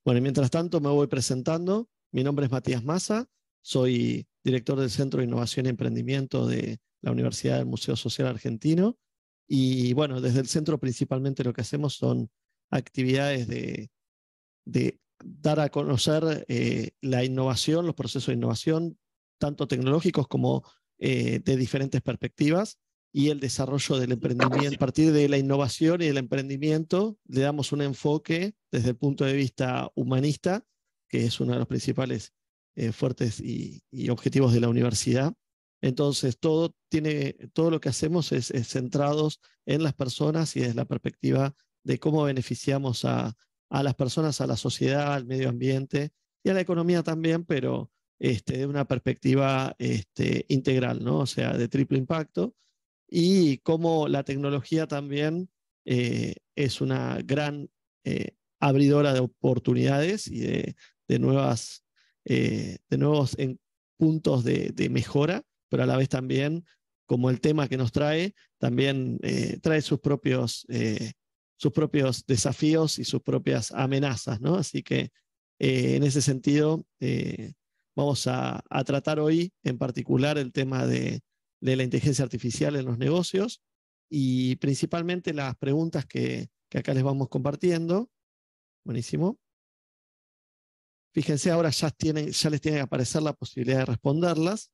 Bueno, y mientras tanto me voy presentando. Mi nombre es Matías Massa, soy director del Centro de Innovación y Emprendimiento de la Universidad del Museo Social Argentino. Y bueno, desde el centro principalmente lo que hacemos son actividades de dar a conocer la innovación, los procesos de innovación, tanto tecnológicos como de diferentes perspectivas, y el desarrollo del emprendimiento. A partir de la innovación y del emprendimiento, le damos un enfoque desde el punto de vista humanista, que es uno de los principales fuertes y objetivos de la universidad. Entonces, todo lo que hacemos es centrados en las personas y desde la perspectiva de cómo beneficiamos a las personas, a la sociedad, al medio ambiente y a la economía también, pero de una perspectiva integral, ¿no? O sea, de triple impacto, y cómo la tecnología también es una gran abridora de oportunidades y de nuevos puntos de mejora, pero a la vez también, como el tema que nos trae, también trae sus propios desafíos y sus propias amenazas, ¿no? Así que en ese sentido vamos a tratar hoy en particular el tema de la inteligencia artificial en los negocios y principalmente las preguntas que acá les vamos compartiendo. Buenísimo. Fíjense, ahora ya les tiene que aparecer la posibilidad de responderlas,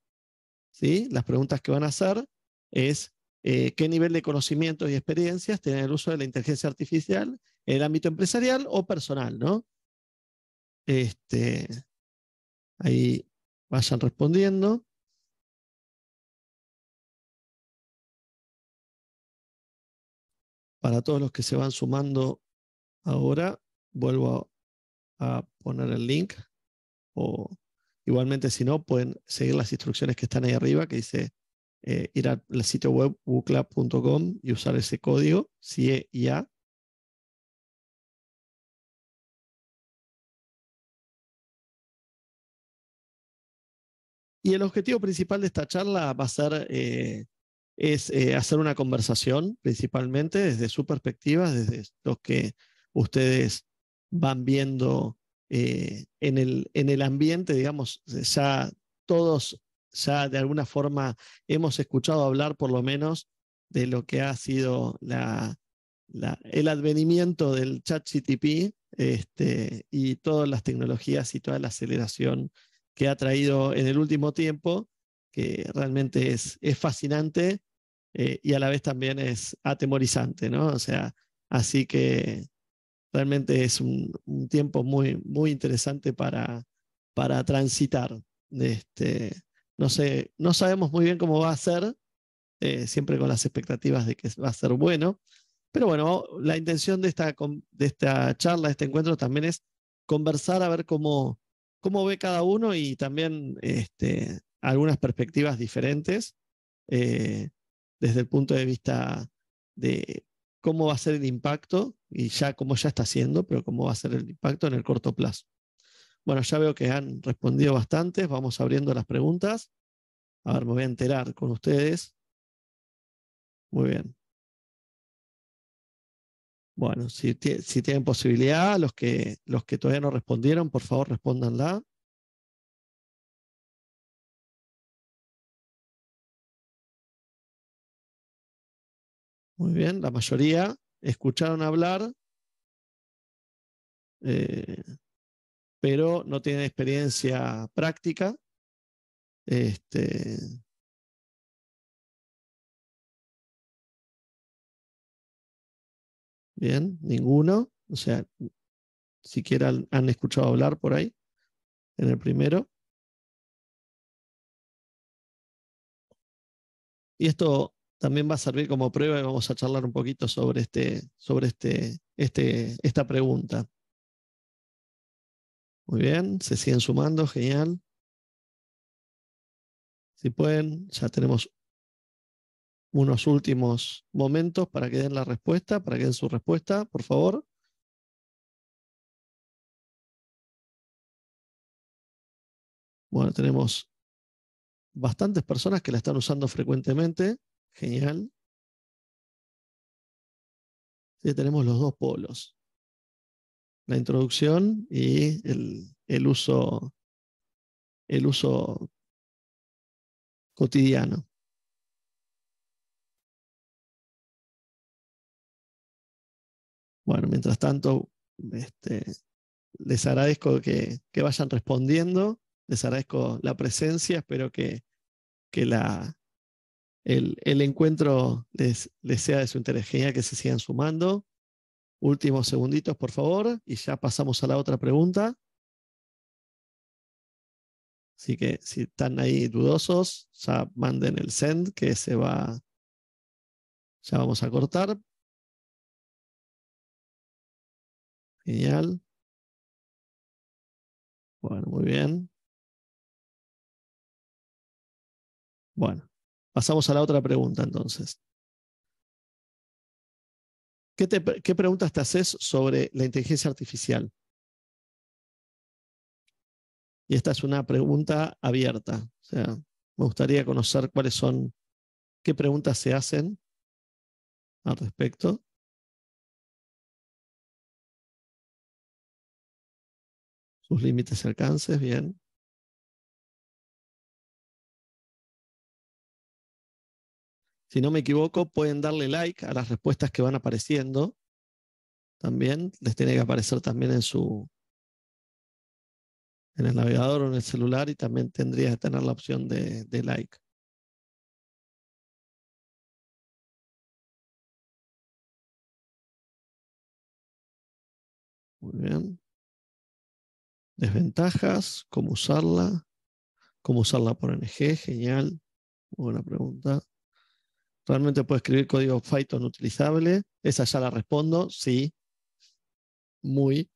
¿sí? Las preguntas que van a hacer es qué nivel de conocimientos y experiencias tiene el uso de la inteligencia artificial en el ámbito empresarial o personal, ¿no? Ahí vayan respondiendo. Para todos los que se van sumando ahora, vuelvo a poner el link, o igualmente si no, pueden seguir las instrucciones que están ahí arriba, que dice ir al sitio web wooklab.com y usar ese código CIE y A. Y el objetivo principal de esta charla va a ser hacer una conversación, principalmente desde su perspectiva, desde lo que ustedes van viendo en el ambiente, digamos, ya todos ya de alguna forma hemos escuchado hablar por lo menos de lo que ha sido el advenimiento del ChatGPT y todas las tecnologías y toda la aceleración que ha traído en el último tiempo, que realmente es fascinante y a la vez también es atemorizante, ¿no? O sea, así que realmente es un tiempo muy, muy interesante para transitar. No sé, no sabemos muy bien cómo va a ser, siempre con las expectativas de que va a ser bueno, pero bueno, la intención de esta charla, de este encuentro, también es conversar a ver cómo ve cada uno y también algunas perspectivas diferentes desde el punto de vista de cómo va a ser el impacto y ya cómo ya está haciendo, pero cómo va a ser el impacto en el corto plazo. Bueno, ya veo que han respondido bastantes, vamos abriendo las preguntas. A ver, me voy a enterar con ustedes. Muy bien. Bueno, si tienen posibilidad, los que todavía no respondieron, por favor, respóndanla. Muy bien, la mayoría escucharon hablar, eh, pero no tienen experiencia práctica. Este, bien, ninguno. O sea, siquiera han escuchado hablar por ahí en el primero. Y esto también va a servir como prueba y vamos a charlar un poquito sobre esta pregunta. Muy bien, se siguen sumando, genial. Si pueden, ya tenemos unos últimos momentos para que den la respuesta, para que den su respuesta, por favor. Bueno, tenemos bastantes personas que la están usando frecuentemente. Genial. Sí, tenemos los dos polos. la introducción y el uso cotidiano. Bueno, mientras tanto, les agradezco que vayan respondiendo, les agradezco la presencia, espero que el encuentro les sea de su interés. Genial que se sigan sumando. Últimos segunditos, por favor, y ya pasamos a la otra pregunta. Así que si están ahí dudosos, ya manden el send que ya vamos a cortar. Genial. Bueno, muy bien. Bueno, pasamos a la otra pregunta entonces. ¿Qué preguntas te haces sobre la inteligencia artificial? Y esta es una pregunta abierta. O sea, me gustaría conocer qué preguntas se hacen al respecto. Sus límites y alcances, bien. Si no me equivoco, pueden darle like a las respuestas que van apareciendo. También les tiene que aparecer también en el navegador o en el celular y también tendría que tener la opción de like. Muy bien. Desventajas, cómo usarla por ONG, genial. Buena pregunta. ¿Realmente puedo escribir código Python utilizable? Esa ya la respondo, sí, muy.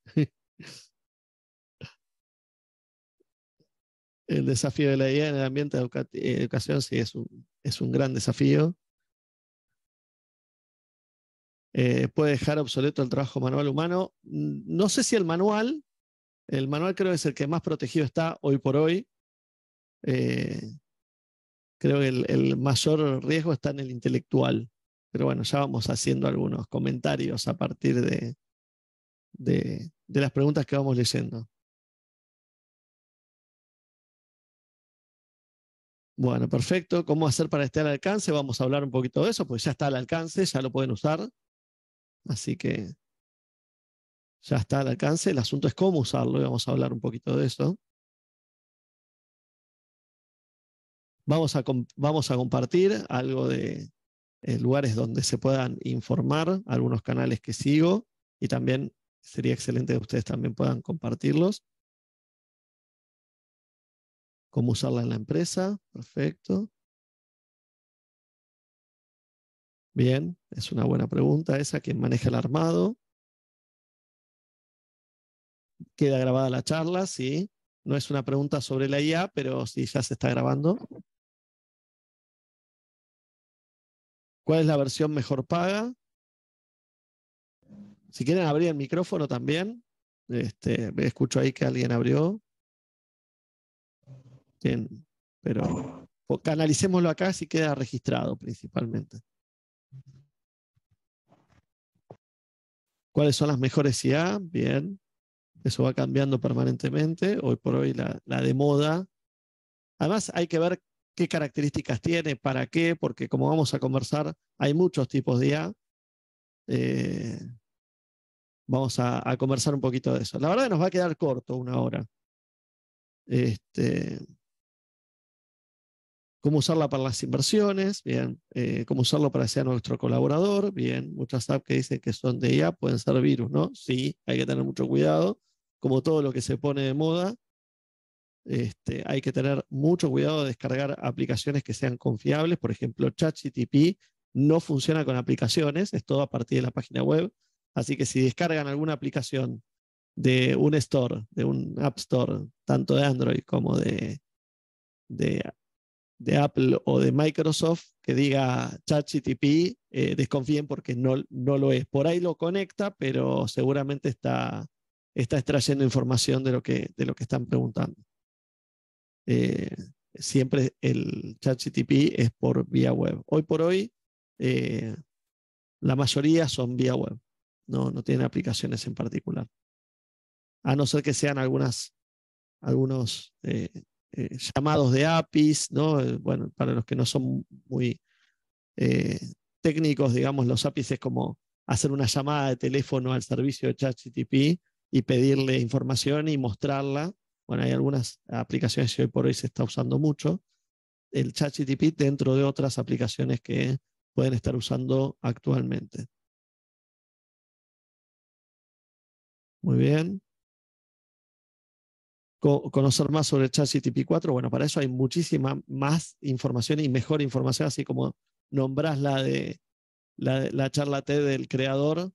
El desafío de la IA en el ambiente de educación sí es un gran desafío. Puede dejar obsoleto el trabajo manual humano. No sé si el manual creo que es el que más protegido está hoy por hoy. Creo que el mayor riesgo está en el intelectual. Pero bueno, ya vamos haciendo algunos comentarios a partir de las preguntas que vamos leyendo. Bueno, perfecto. ¿Cómo hacer para estar al alcance? Vamos a hablar un poquito de eso, porque ya está al alcance, ya lo pueden usar. Así que ya está al alcance. El asunto es cómo usarlo y vamos a hablar un poquito de eso. Vamos a compartir algo de lugares donde se puedan informar, algunos canales que sigo y también sería excelente que ustedes también puedan compartirlos. ¿Cómo usarla en la empresa? Perfecto. Bien, es una buena pregunta esa. ¿Quién maneja el armado? Queda grabada la charla, sí. No es una pregunta sobre la IA, pero sí ya se está grabando. ¿Cuál es la versión mejor paga? Si quieren abrir el micrófono también. Escucho ahí que alguien abrió. Bien, pero canalicémoslo acá si queda registrado principalmente. ¿Cuáles son las mejores IA? Bien, eso va cambiando permanentemente. Hoy por hoy la de moda. Además hay que ver qué características tiene, para qué, porque como vamos a conversar, hay muchos tipos de IA. Vamos a conversar un poquito de eso. La verdad que nos va a quedar corto una hora. Cómo usarla para las inversiones, bien. Cómo usarlo para que sea nuestro colaborador, bien. Muchas apps que dicen que son de IA pueden ser virus, ¿no? Sí, hay que tener mucho cuidado. Como todo lo que se pone de moda, hay que tener mucho cuidado de descargar aplicaciones que sean confiables. Por ejemplo, ChatGPT no funciona con aplicaciones, es todo a partir de la página web. Así que si descargan alguna aplicación de un store, de un App Store, tanto de Android como de, de Apple o de Microsoft, que diga ChatGPT, desconfíen porque no lo es. Por ahí lo conecta, pero seguramente está extrayendo información de lo que están preguntando. Eh, Siempre el ChatGPT es por vía web. Hoy por hoy, la mayoría son vía web, no tienen aplicaciones en particular. a no ser que sean algunos llamados de APIs, ¿no? Bueno, para los que no son muy técnicos, digamos, los APIs es como hacer una llamada de teléfono al servicio de ChatGPT y pedirle información y mostrarla. Bueno, hay algunas aplicaciones que hoy por hoy se está usando mucho el ChatGPT dentro de otras aplicaciones que pueden estar usando actualmente. Muy bien. Conocer más sobre ChatGPT 4, bueno, para eso hay muchísima más información y mejor información, así como nombrás la charla TED del creador.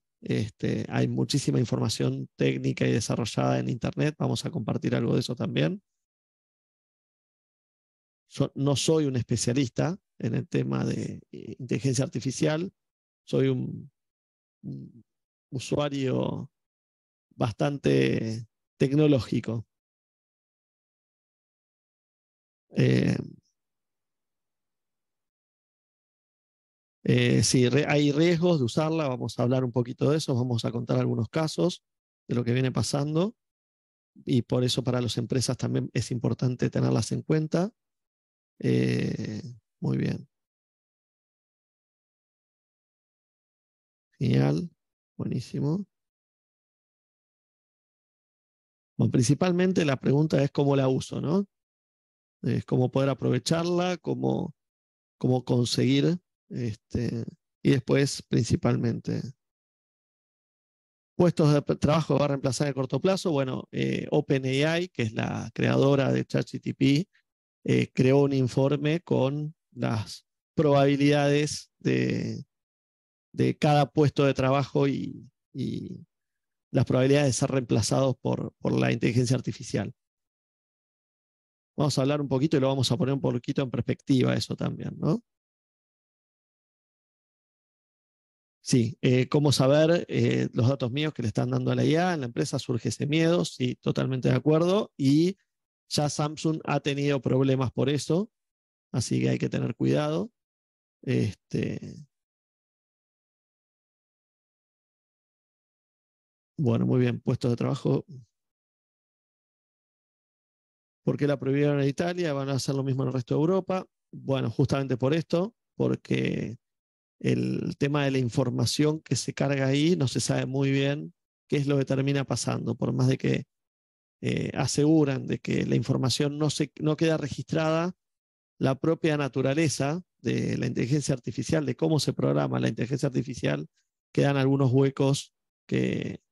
Hay muchísima información técnica y desarrollada en Internet. Vamos a compartir algo de eso también. Yo no soy un especialista en el tema de inteligencia artificial. Soy un usuario bastante tecnológico. Eh, sí, hay riesgos de usarla, vamos a hablar un poquito de eso, vamos a contar algunos casos de lo que viene pasando y por eso para las empresas también es importante tenerlas en cuenta. Eh, Muy bien, genial, buenísimo. Bueno, principalmente la pregunta es cómo la uso, ¿no? Es cómo poder aprovecharla, cómo conseguir, y después principalmente puestos de trabajo va a reemplazar a corto plazo. Bueno, OpenAI, que es la creadora de ChatGPT, creó un informe con las probabilidades de cada puesto de trabajo y las probabilidades de ser reemplazados por la inteligencia artificial. Vamos a hablar un poquito y lo vamos a poner un poquito en perspectiva eso también, ¿no? Sí, cómo saber los datos míos que le están dando a la IA en la empresa, surge ese miedo, sí, totalmente de acuerdo, y ya Samsung ha tenido problemas por eso, así que hay que tener cuidado. Bueno, muy bien, puestos de trabajo. ¿Por qué la prohibieron en Italia? ¿Van a hacer lo mismo en el resto de Europa? Bueno, justamente por esto, porque el tema de la información que se carga ahí no se sabe muy bien qué es lo que termina pasando, por más de que aseguran de que la información no queda registrada, la propia naturaleza de la inteligencia artificial, de cómo se programa la inteligencia artificial, quedan algunos huecos que,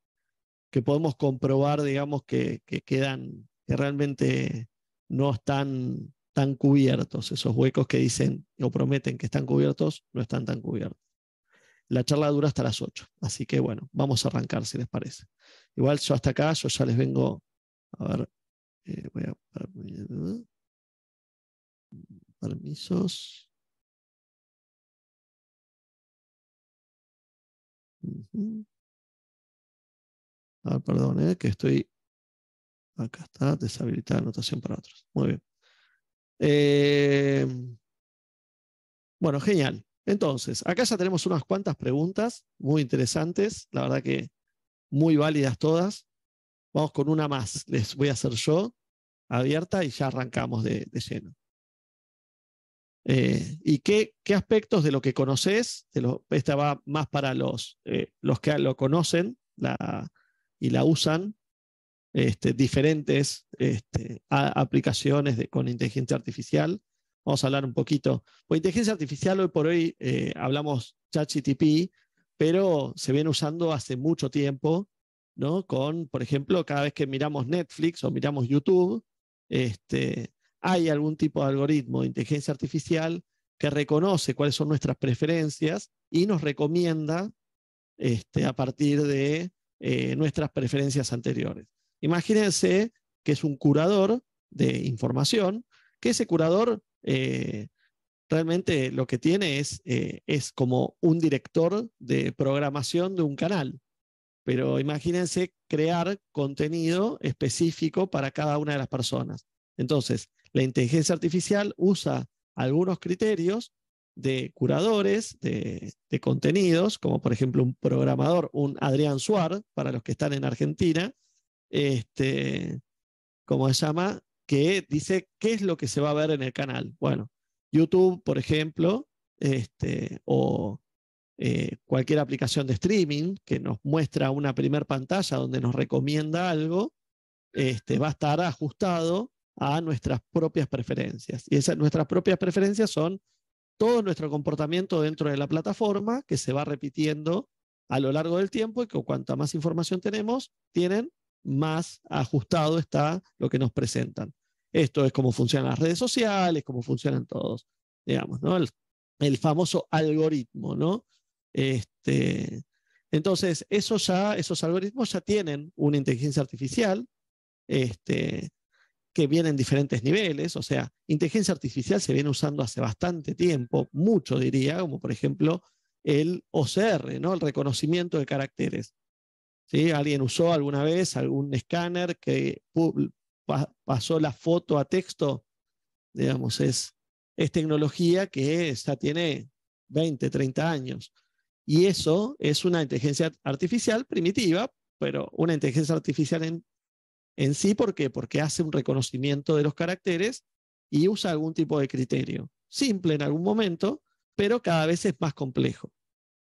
que podemos comprobar, digamos, que quedan, que realmente no están tan cubiertos. Esos huecos que dicen o prometen que están cubiertos, no están tan cubiertos. La charla dura hasta las 8, así que bueno, vamos a arrancar si les parece. Igual yo hasta acá, yo ya les vengo, a ver, voy a permisos. Ah, perdón, que estoy. Acá está, deshabilitar anotación para otros. Muy bien. Eh, bueno, genial. Entonces, acá ya tenemos unas cuantas preguntas muy interesantes, la verdad que muy válidas todas. Vamos con una más, les voy a hacer yo, abierta, y ya arrancamos de lleno. ¿Y qué aspectos de lo que conoces, esta va más para los que lo conocen y la usan, diferentes aplicaciones con inteligencia artificial? Vamos a hablar un poquito. Pues inteligencia artificial hoy por hoy hablamos ChatGPT, pero se viene usando hace mucho tiempo, ¿no? Por ejemplo, cada vez que miramos Netflix o miramos YouTube, hay algún tipo de algoritmo de inteligencia artificial que reconoce cuáles son nuestras preferencias y nos recomienda a partir de nuestras preferencias anteriores. Imagínense que es un curador de información, que ese curador realmente lo que tiene es como un director de programación de un canal. Pero imagínense crear contenido específico para cada una de las personas. Entonces, la inteligencia artificial usa algunos criterios de curadores de contenidos, como por ejemplo un programador, un Adrián Suar, para los que están en Argentina, ¿cómo se llama? Que dice qué es lo que se va a ver en el canal. Bueno, YouTube, por ejemplo, o cualquier aplicación de streaming que nos muestra una primer pantalla donde nos recomienda algo, va a estar ajustado a nuestras propias preferencias. Y nuestras propias preferencias son todo nuestro comportamiento dentro de la plataforma que se va repitiendo a lo largo del tiempo y que cuanta más información tienen, más ajustado está lo que nos presentan. Esto es cómo funcionan las redes sociales, cómo funcionan todos, digamos, ¿no? El famoso algoritmo, ¿no? Entonces, esos algoritmos ya tienen una inteligencia artificial, que viene en diferentes niveles, o sea, inteligencia artificial se viene usando hace bastante tiempo, mucho diría, como por ejemplo el OCR, ¿no? El reconocimiento de caracteres. ¿Sí? ¿Alguien usó alguna vez algún escáner que pasó la foto a texto? Digamos, es tecnología que ya tiene 20, 30 años. Y eso es una inteligencia artificial primitiva, pero una inteligencia artificial en sí. ¿Por qué? Porque hace un reconocimiento de los caracteres y usa algún tipo de criterio. Simple en algún momento, pero cada vez es más complejo.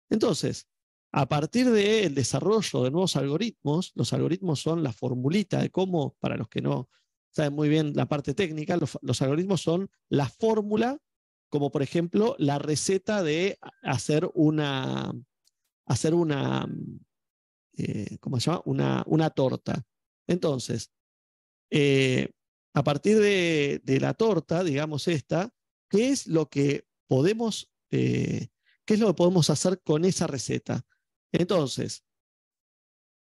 Entonces, a partir del desarrollo de nuevos algoritmos, los algoritmos son la formulita de cómo, para los que no saben muy bien la parte técnica, los algoritmos son la fórmula, como por ejemplo la receta de hacer ¿cómo se llama? Una torta. Entonces, a partir de la torta, digamos esta, ¿qué es lo que podemos, qué es lo que podemos hacer con esa receta? Entonces,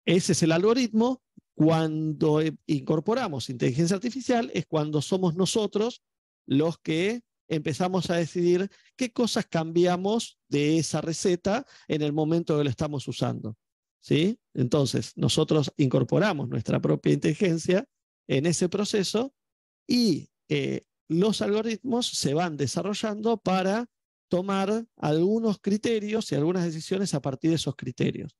ese es el algoritmo. Cuando incorporamos inteligencia artificial es cuando somos nosotros los que empezamos a decidir qué cosas cambiamos de esa receta en el momento que lo estamos usando. ¿Sí? Entonces, nosotros incorporamos nuestra propia inteligencia en ese proceso y los algoritmos se van desarrollando para tomar algunos criterios y algunas decisiones a partir de esos criterios.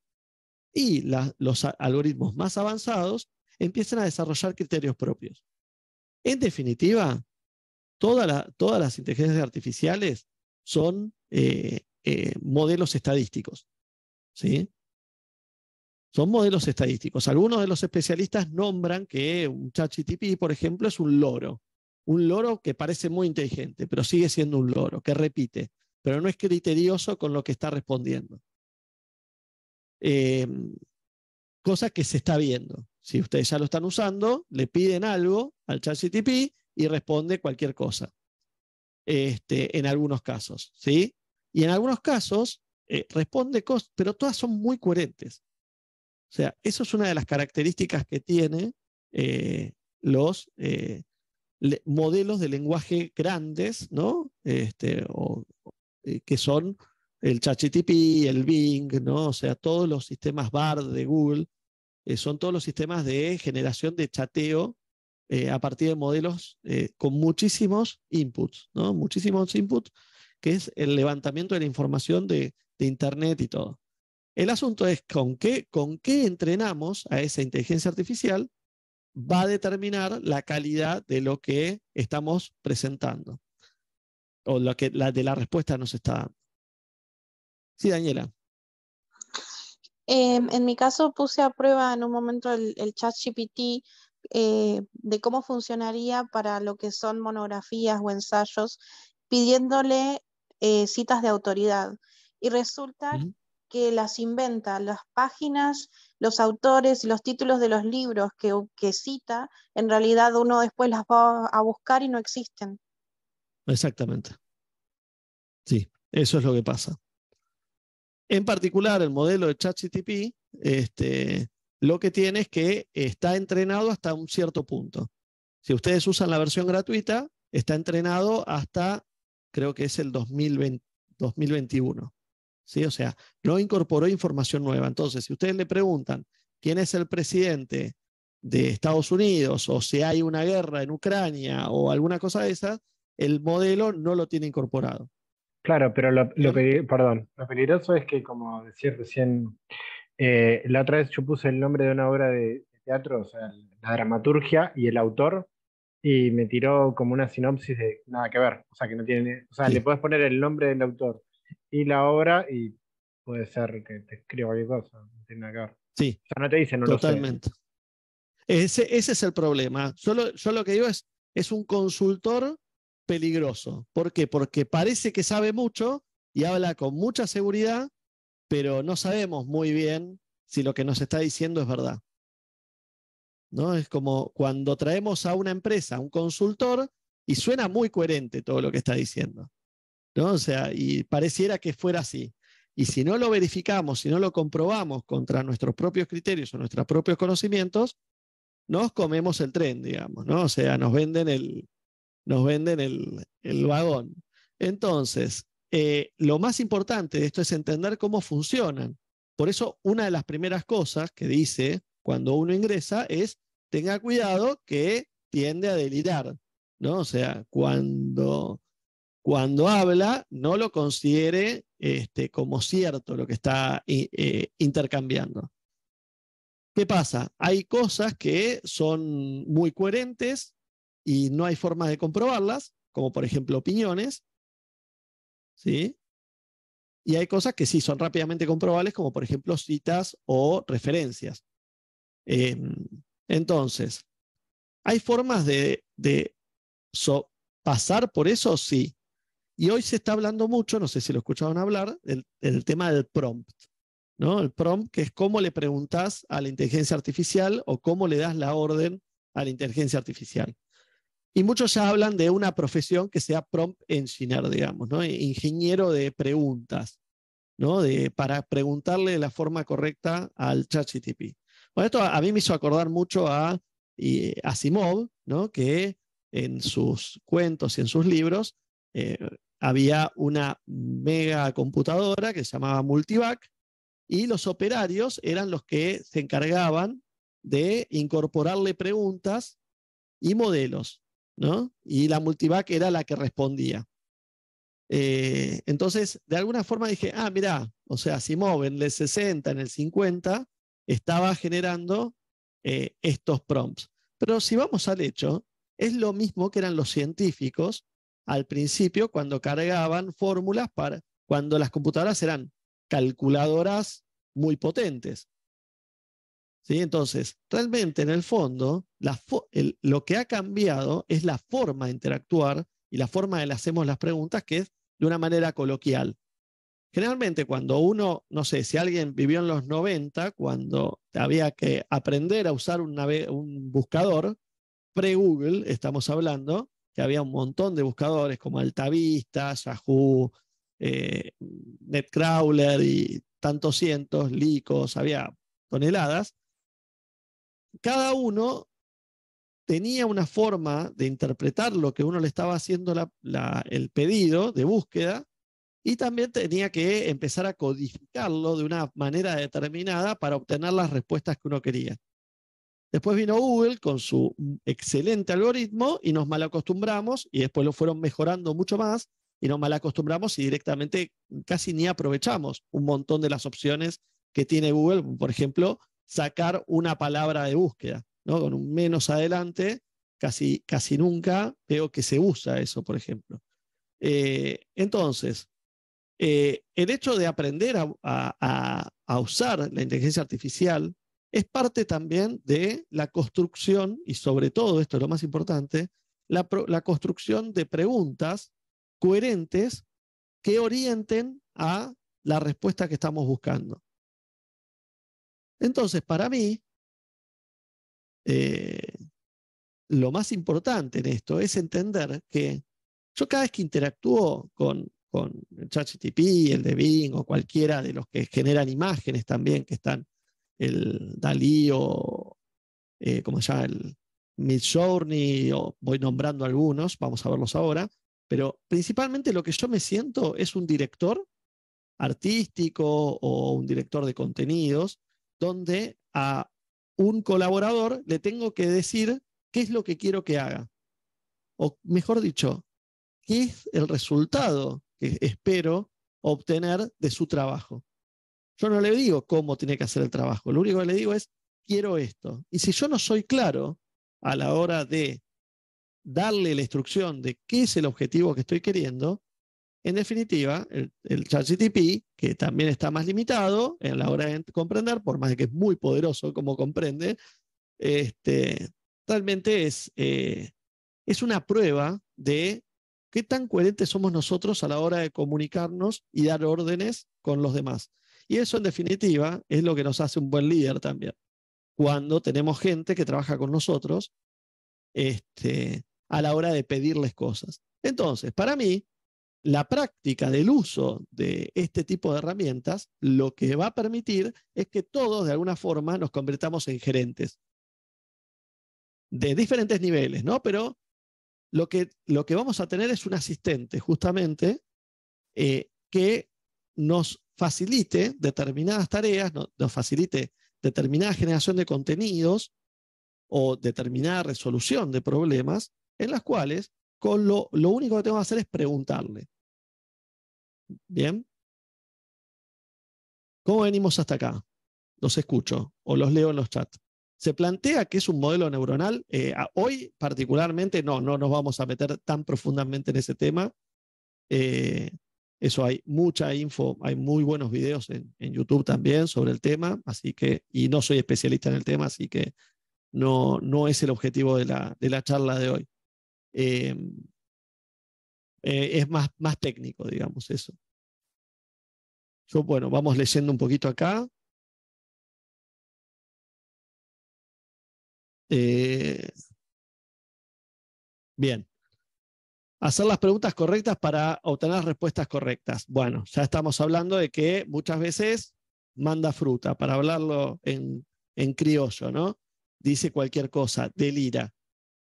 Y los algoritmos más avanzados empiezan a desarrollar criterios propios. En definitiva, todas las inteligencias artificiales son modelos estadísticos. ¿Sí? Son modelos estadísticos. Algunos de los especialistas nombran que un ChatGPT, por ejemplo, es un loro. Un loro que parece muy inteligente, pero sigue siendo un loro, que repite, pero no es criterioso con lo que está respondiendo. Cosa que se está viendo. Si ustedes ya lo están usando, le piden algo al ChatGPT y responde cualquier cosa. En algunos casos, ¿sí? Y en algunos casos responde cosas, pero todas son muy coherentes. O sea, eso es una de las características que tiene los modelos de lenguaje grandes, ¿no? Que son el ChatGPT, el Bing, ¿no? O sea, todos los sistemas BARD de Google, son todos los sistemas de generación de chateo a partir de modelos con muchísimos inputs, ¿no? Muchísimos inputs, que es el levantamiento de la información de Internet y todo. El asunto es con qué entrenamos a esa inteligencia artificial va a determinar la calidad de lo que estamos presentando o lo que de la respuesta nos está dando. Sí, Daniela. En mi caso puse a prueba en un momento el ChatGPT de cómo funcionaría para lo que son monografías o ensayos, pidiéndole citas de autoridad. Y resulta que las inventa, las páginas, los autores y los títulos de los libros que cita, en realidad uno después las va a buscar y no existen. Exactamente. Sí, eso es lo que pasa. En particular, el modelo de ChatGPT, lo que tiene es que está entrenado hasta un cierto punto. Si ustedes usan la versión gratuita, está entrenado hasta, creo que es el 2021. ¿Sí? O sea, no incorporó información nueva. Entonces, si ustedes le preguntan quién es el presidente de Estados Unidos o si hay una guerra en Ucrania o alguna cosa de esas, el modelo no lo tiene incorporado. Claro, pero lo peligroso es que, como decía recién, la otra vez yo puse el nombre de una obra de teatro, o sea, la dramaturgia y el autor, y me tiró como una sinopsis de nada que ver, o sea, que no tiene, o sea, le Sí, puedes poner el nombre del autor y la obra y puede ser que te escriba cualquier cosa, no tiene nada que ver. sí, O sea, no te dice no lo sé. totalmente. Ese es el problema. Yo lo que digo es un consultor peligroso. ¿Por qué? Porque parece que sabe mucho y habla con mucha seguridad, pero no sabemos muy bien si lo que nos está diciendo es verdad. ¿No? Es como cuando traemos a una empresa, a un consultor, y suena muy coherente todo lo que está diciendo. ¿No? O sea, y pareciera que fuera así. Y si no lo verificamos, si no lo comprobamos contra nuestros propios criterios o nuestros propios conocimientos, nos comemos el tren, digamos, ¿no? O sea, nos venden el vagón. Entonces, lo más importante de esto es entender cómo funcionan. Por eso, una de las primeras cosas que dice cuando uno ingresa es tenga cuidado que tiende a delirar, ¿no? O sea, cuando habla, no lo considere como cierto lo que está intercambiando. ¿Qué pasa? Hay cosas que son muy coherentes y no hay forma de comprobarlas, como por ejemplo opiniones, ¿sí? Y hay cosas que sí son rápidamente comprobables, como por ejemplo citas o referencias. Eh, entonces, ¿hay formas de pasar por eso? Sí. Y hoy se está hablando mucho, no sé si lo escucharon hablar, del tema del prompt, ¿no? El prompt, que es cómo le preguntas a la inteligencia artificial o cómo le das la orden a la inteligencia artificial. Y muchos ya hablan de una profesión que sea prompt engineer, digamos, ¿no? Ingeniero de preguntas, ¿no? Para preguntarle de la forma correcta al ChatGPT. Bueno, esto a mí me hizo acordar mucho a Asimov, ¿no? Que en sus cuentos y en sus libros eh, había una mega computadora que se llamaba Multivac y los operarios eran los que se encargaban de incorporarle preguntas y modelos, ¿no? Y la Multivac era la que respondía. Entonces, de alguna forma dije, mirá, o sea, Asimov en el 60, en el 50, estaba generando estos prompts. Pero si vamos al hecho, es lo mismo que eran los científicos al principio cuando cargaban fórmulas cuando las computadoras eran calculadoras muy potentes. ¿Sí? Entonces, realmente en el fondo, lo que ha cambiado es la forma de interactuar y la forma de le hacemos las preguntas, que es de una manera coloquial. Generalmente cuando uno, no sé, si alguien vivió en los 90, cuando había que aprender a usar un buscador, pre-Google estamos hablando, que había un montón de buscadores como Altavista, Yahoo, Netcrawler y tantos cientos, Lycos, había toneladas. Cada uno tenía una forma de interpretar lo que uno le estaba haciendo el pedido de búsqueda y también tenía que empezar a codificarlo de una manera determinada para obtener las respuestas que uno quería. Después vino Google con su excelente algoritmo y nos malacostumbramos y después lo fueron mejorando mucho más y nos malacostumbramos y directamente casi ni aprovechamos un montón de las opciones que tiene Google, por ejemplo, sacar una palabra de búsqueda, ¿no? Con un menos adelante, casi nunca veo que se usa eso, por ejemplo. Entonces, el hecho de aprender a usar la inteligencia artificial es parte también de la construcción, y sobre todo, esto es lo más importante, la construcción de preguntas coherentes que orienten a la respuesta que estamos buscando. Entonces, para mí, eh, lo más importante en esto es entender que yo cada vez que interactúo con el ChatGPT, el de Bing o cualquiera de los que generan imágenes también, que están el Dalí o, ¿cómo se llama? El Midjourney, o voy nombrando algunos, vamos a verlos ahora, pero principalmente lo que yo me siento es un director artístico o un director de contenidos, donde a un colaborador le tengo que decir qué es lo que quiero que haga. O mejor dicho, qué es el resultado que espero obtener de su trabajo. Yo no le digo cómo tiene que hacer el trabajo, lo único que le digo es quiero esto. Y si yo no soy claro a la hora de darle la instrucción de qué es el objetivo que estoy queriendo, en definitiva, el ChatGPT, que también está más limitado en la hora de comprender, por más de que es muy poderoso como comprende, realmente es una prueba de qué tan coherentes somos nosotros a la hora de comunicarnos y dar órdenes con los demás. Y eso, en definitiva, es lo que nos hace un buen líder también. Cuando tenemos gente que trabaja con nosotros a la hora de pedirles cosas. Entonces, para mí, la práctica del uso de este tipo de herramientas lo que va a permitir es que todos de alguna forma nos convirtamos en gerentes de diferentes niveles, ¿no? Pero lo que vamos a tener es un asistente justamente que nos facilite determinadas tareas, nos facilite determinada generación de contenidos o determinada resolución de problemas en las cuales con lo único que tengo que hacer es preguntarle. ¿Bien? ¿Cómo venimos hasta acá? Los escucho o los leo en los chats. ¿Se plantea que es un modelo neuronal? Hoy particularmente no nos vamos a meter tan profundamente en ese tema. Eso hay mucha info, hay muy buenos videos en YouTube también sobre el tema, así que, y no soy especialista en el tema, así que no es el objetivo de la charla de hoy. Es más técnico, digamos, eso. Bueno, vamos leyendo un poquito acá. Bien. Hacer las preguntas correctas para obtener las respuestas correctas. Bueno, ya estamos hablando de que muchas veces manda fruta, para hablarlo en criollo, ¿no? Dice cualquier cosa, delira.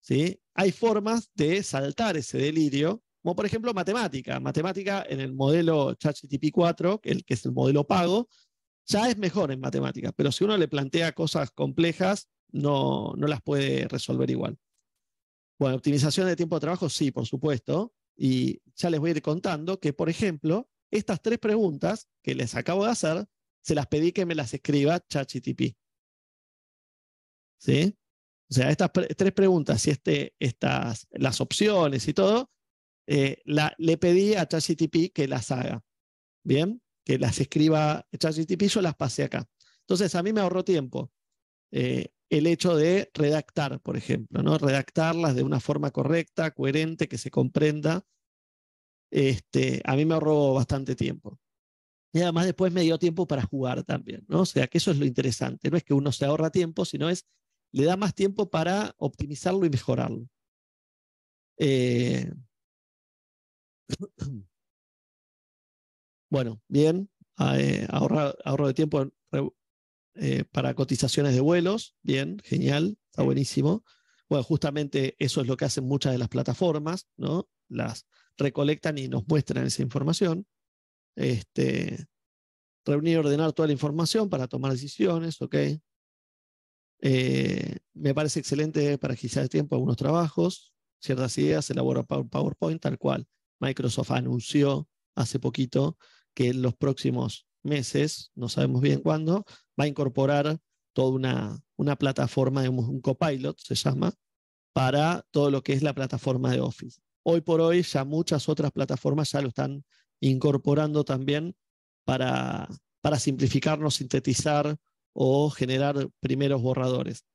¿Sí? Hay formas de saltar ese delirio, como por ejemplo matemática. Matemática en el modelo ChatGPT 4, que es el modelo pago, ya es mejor en matemática, pero si uno le plantea cosas complejas, no las puede resolver igual. Bueno, optimización de tiempo de trabajo, sí, por supuesto. Y ya les voy a ir contando que, por ejemplo, estas 3 preguntas que les acabo de hacer, se las pedí que me las escriba ChatGPT. ¿Sí? O sea, estas 3 preguntas y las opciones y todo, le pedí a ChatGPT que las haga. ¿Bien? Que las escriba ChatGPT, yo las pasé acá. Entonces, a mí me ahorró tiempo. El hecho de redactar, por ejemplo, ¿no? Redactarlas de una forma correcta, coherente, que se comprenda, a mí me ahorró bastante tiempo. Y además después me dio tiempo para jugar también, ¿no? O sea, que eso es lo interesante. No es que uno se ahorra tiempo, sino le da más tiempo para optimizarlo y mejorarlo. Bueno, bien, ahorro de tiempo para cotizaciones de vuelos, bien, genial, está buenísimo. Bueno, justamente eso es lo que hacen muchas de las plataformas, ¿no? Las recolectan y nos muestran esa información. Reunir y ordenar toda la información para tomar decisiones, ¿ok? Me parece excelente para agilizar el tiempo algunos trabajos, ciertas ideas, elabora PowerPoint, tal cual. Microsoft anunció hace poquito que en los próximos meses, no sabemos bien cuándo, va a incorporar toda una plataforma, un copilot se llama, para todo lo que es la plataforma de Office. Hoy por hoy ya muchas otras plataformas ya lo están incorporando también para simplificarnos, sintetizar o generar primeros borradores.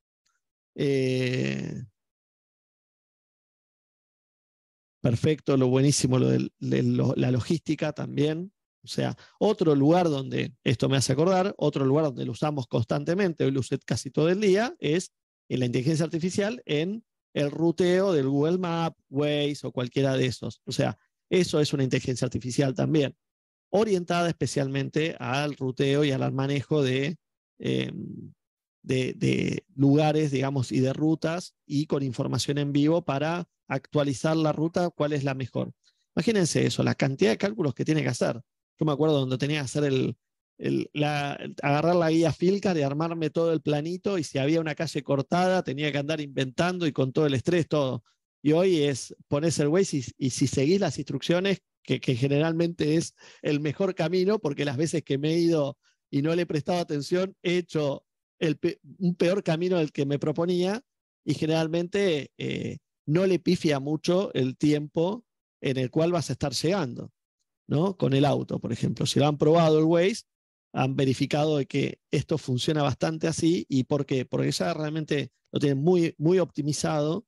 Perfecto, lo buenísimo, la logística también. O sea, otro lugar donde, esto me hace acordar, otro lugar donde lo usamos constantemente, hoy lo usé casi todo el día, es en la inteligencia artificial en el ruteo del Google Maps, Waze o cualquiera de esos. O sea, eso es una inteligencia artificial también, orientada especialmente al ruteo y al manejo de lugares, digamos, y de rutas, y con información en vivo para actualizar la ruta, cuál es la mejor. Imagínense eso, la cantidad de cálculos que tiene que hacer. Yo me acuerdo donde tenía que hacer agarrar la guía Filcar y armarme todo el planito, y si había una calle cortada tenía que andar inventando y con todo el estrés, todo. Y hoy es ponerse el Waze y si seguís las instrucciones, que generalmente es el mejor camino, porque las veces que me he ido y no le he prestado atención, he hecho un peor camino del que me proponía y generalmente no le pifia mucho el tiempo en el cual vas a estar llegando, ¿no? Con el auto, por ejemplo. Si lo han probado el Waze, han verificado de que esto funciona bastante así. ¿Y por qué? Porque ya realmente lo tienen muy, muy optimizado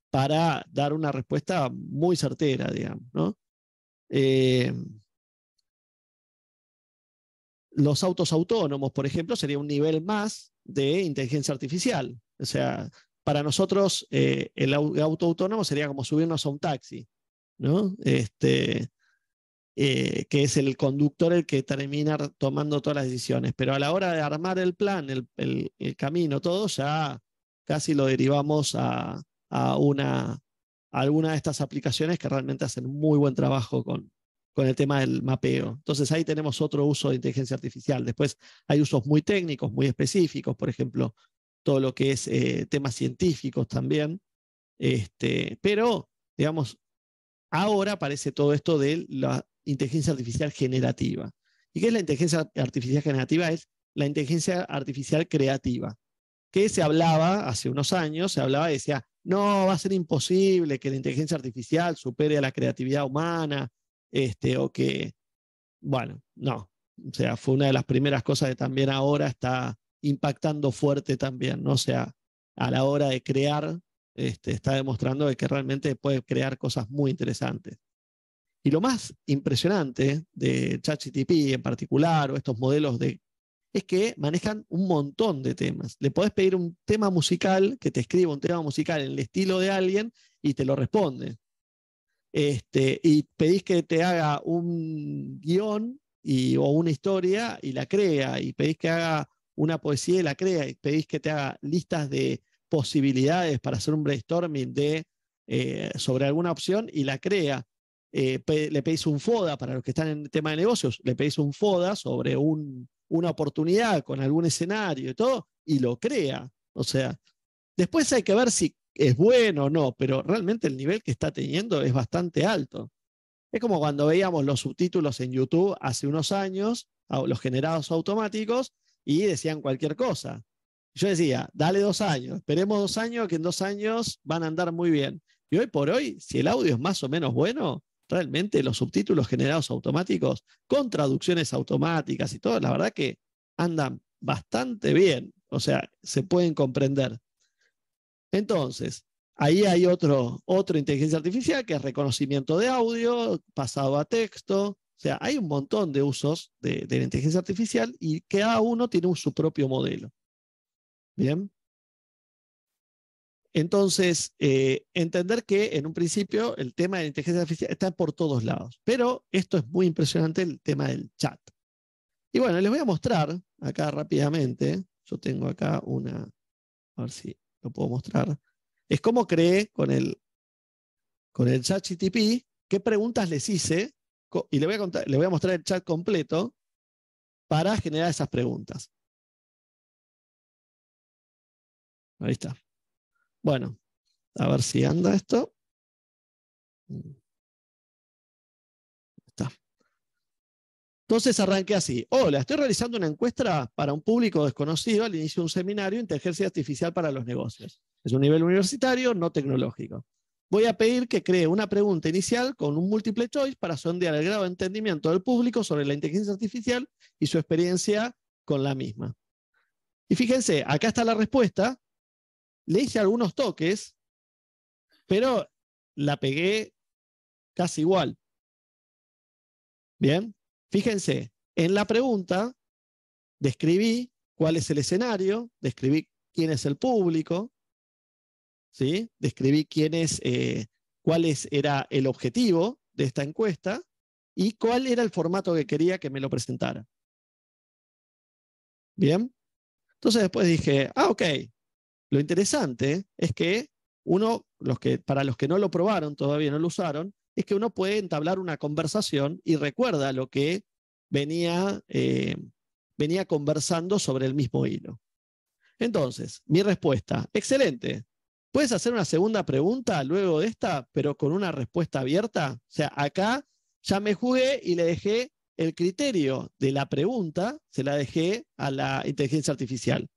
para dar una respuesta muy certera, digamos, ¿no? Los autos autónomos, por ejemplo, sería un nivel más de inteligencia artificial. O sea, para nosotros el auto autónomo sería como subirnos a un taxi, ¿no? Que es el conductor el que termina tomando todas las decisiones. Pero a la hora de armar el plan, el camino, todo, ya casi lo derivamos a alguna de estas aplicaciones que realmente hacen muy buen trabajo con el tema del mapeo. Entonces ahí tenemos otro uso de inteligencia artificial. Después hay usos muy técnicos, muy específicos, por ejemplo, todo lo que es temas científicos también. Pero, digamos, ahora aparece todo esto de la inteligencia artificial generativa. ¿Y qué es la inteligencia artificial generativa? Es la inteligencia artificial creativa, que se hablaba hace unos años, se hablaba y decía, no, va a ser imposible que la inteligencia artificial supere a la creatividad humana, o que, bueno, no. O sea, fue una de las primeras cosas que también ahora está impactando fuerte también, ¿no? O sea, a la hora de crear, está demostrando de que realmente puede crear cosas muy interesantes. Y lo más impresionante de ChatGPT en particular, o estos modelos es que manejan un montón de temas. Le podés pedir un tema musical, que te escriba un tema musical en el estilo de alguien y te lo responde. Y pedís que te haga un guión o una historia y la crea, y pedís que haga una poesía y la crea, y pedís que te haga listas de posibilidades para hacer un brainstorming sobre alguna opción y la crea. Le pedís un FODA para los que están en el tema de negocios, le pedís un FODA sobre una oportunidad con algún escenario y todo, y lo crea. O sea, después hay que ver si es bueno o no, pero realmente el nivel que está teniendo es bastante alto. Es como cuando veíamos los subtítulos en YouTube hace unos años, los generados automáticos, y decían cualquier cosa. Yo decía, dale 2 años, esperemos 2 años, que en 2 años van a andar muy bien. Y hoy por hoy, si el audio es más o menos bueno, realmente los subtítulos generados automáticos, con traducciones automáticas y todo, la verdad que andan bastante bien. O sea, se pueden comprender. Entonces, ahí hay otra inteligencia artificial que es reconocimiento de audio, pasado a texto. O sea, hay un montón de usos de la inteligencia artificial y cada uno tiene su propio modelo. Bien. Entonces, entender que en un principio el tema de la inteligencia artificial está por todos lados. Pero esto es muy impresionante, el tema del chat. Y bueno, les voy a mostrar acá rápidamente. Yo tengo acá a ver si lo puedo mostrar. Es como creé con el ChatGPT, qué preguntas les hice, y le voy a mostrar el chat completo para generar esas preguntas. Ahí está. Bueno, a ver si anda esto. Está. Entonces arranqué así. Hola, estoy realizando una encuesta para un público desconocido al inicio de un seminario de inteligencia artificial para los negocios. Es un nivel universitario, no tecnológico. Voy a pedir que cree una pregunta inicial con un multiple choice para sondear el grado de entendimiento del público sobre la inteligencia artificial y su experiencia con la misma. Y fíjense, acá está la respuesta. Le hice algunos toques, pero la pegué casi igual. Bien, fíjense, en la pregunta describí cuál es el escenario, describí quién es el público, ¿sí? Describí cuál era el objetivo de esta encuesta y cuál era el formato que quería que me lo presentara. Bien, entonces después dije, ok, lo interesante es que para los que no lo probaron, todavía no lo usaron, es que uno puede entablar una conversación y recuerda lo que venía conversando sobre el mismo hilo. Entonces, mi respuesta, excelente. ¿Puedes hacer una segunda pregunta luego de esta, pero con una respuesta abierta? O sea, acá ya me jugué y le dejé el criterio de la pregunta se la dejé a la inteligencia artificial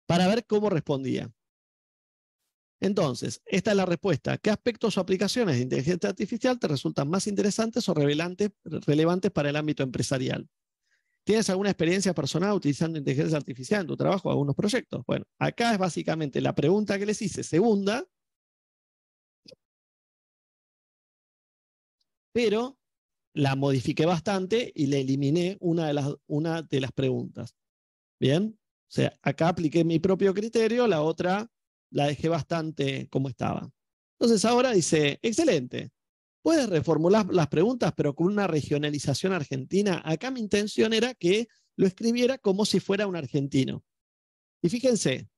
para ver cómo respondía. Entonces, esta es la respuesta. ¿Qué aspectos o aplicaciones de inteligencia artificial te resultan más interesantes o relevantes para el ámbito empresarial? ¿Tienes alguna experiencia personal utilizando inteligencia artificial en tu trabajo o algunos proyectos? Bueno, acá es básicamente la pregunta que les hice, segunda, pero la modifiqué bastante y le eliminé una de las preguntas. ¿Bien? O sea, acá apliqué mi propio criterio, la otra la dejé bastante como estaba. Entonces ahora dice, excelente, puedes reformular las preguntas, pero con una regionalización argentina. Acá mi intención era que lo escribiera como si fuera un argentino. Y fíjense,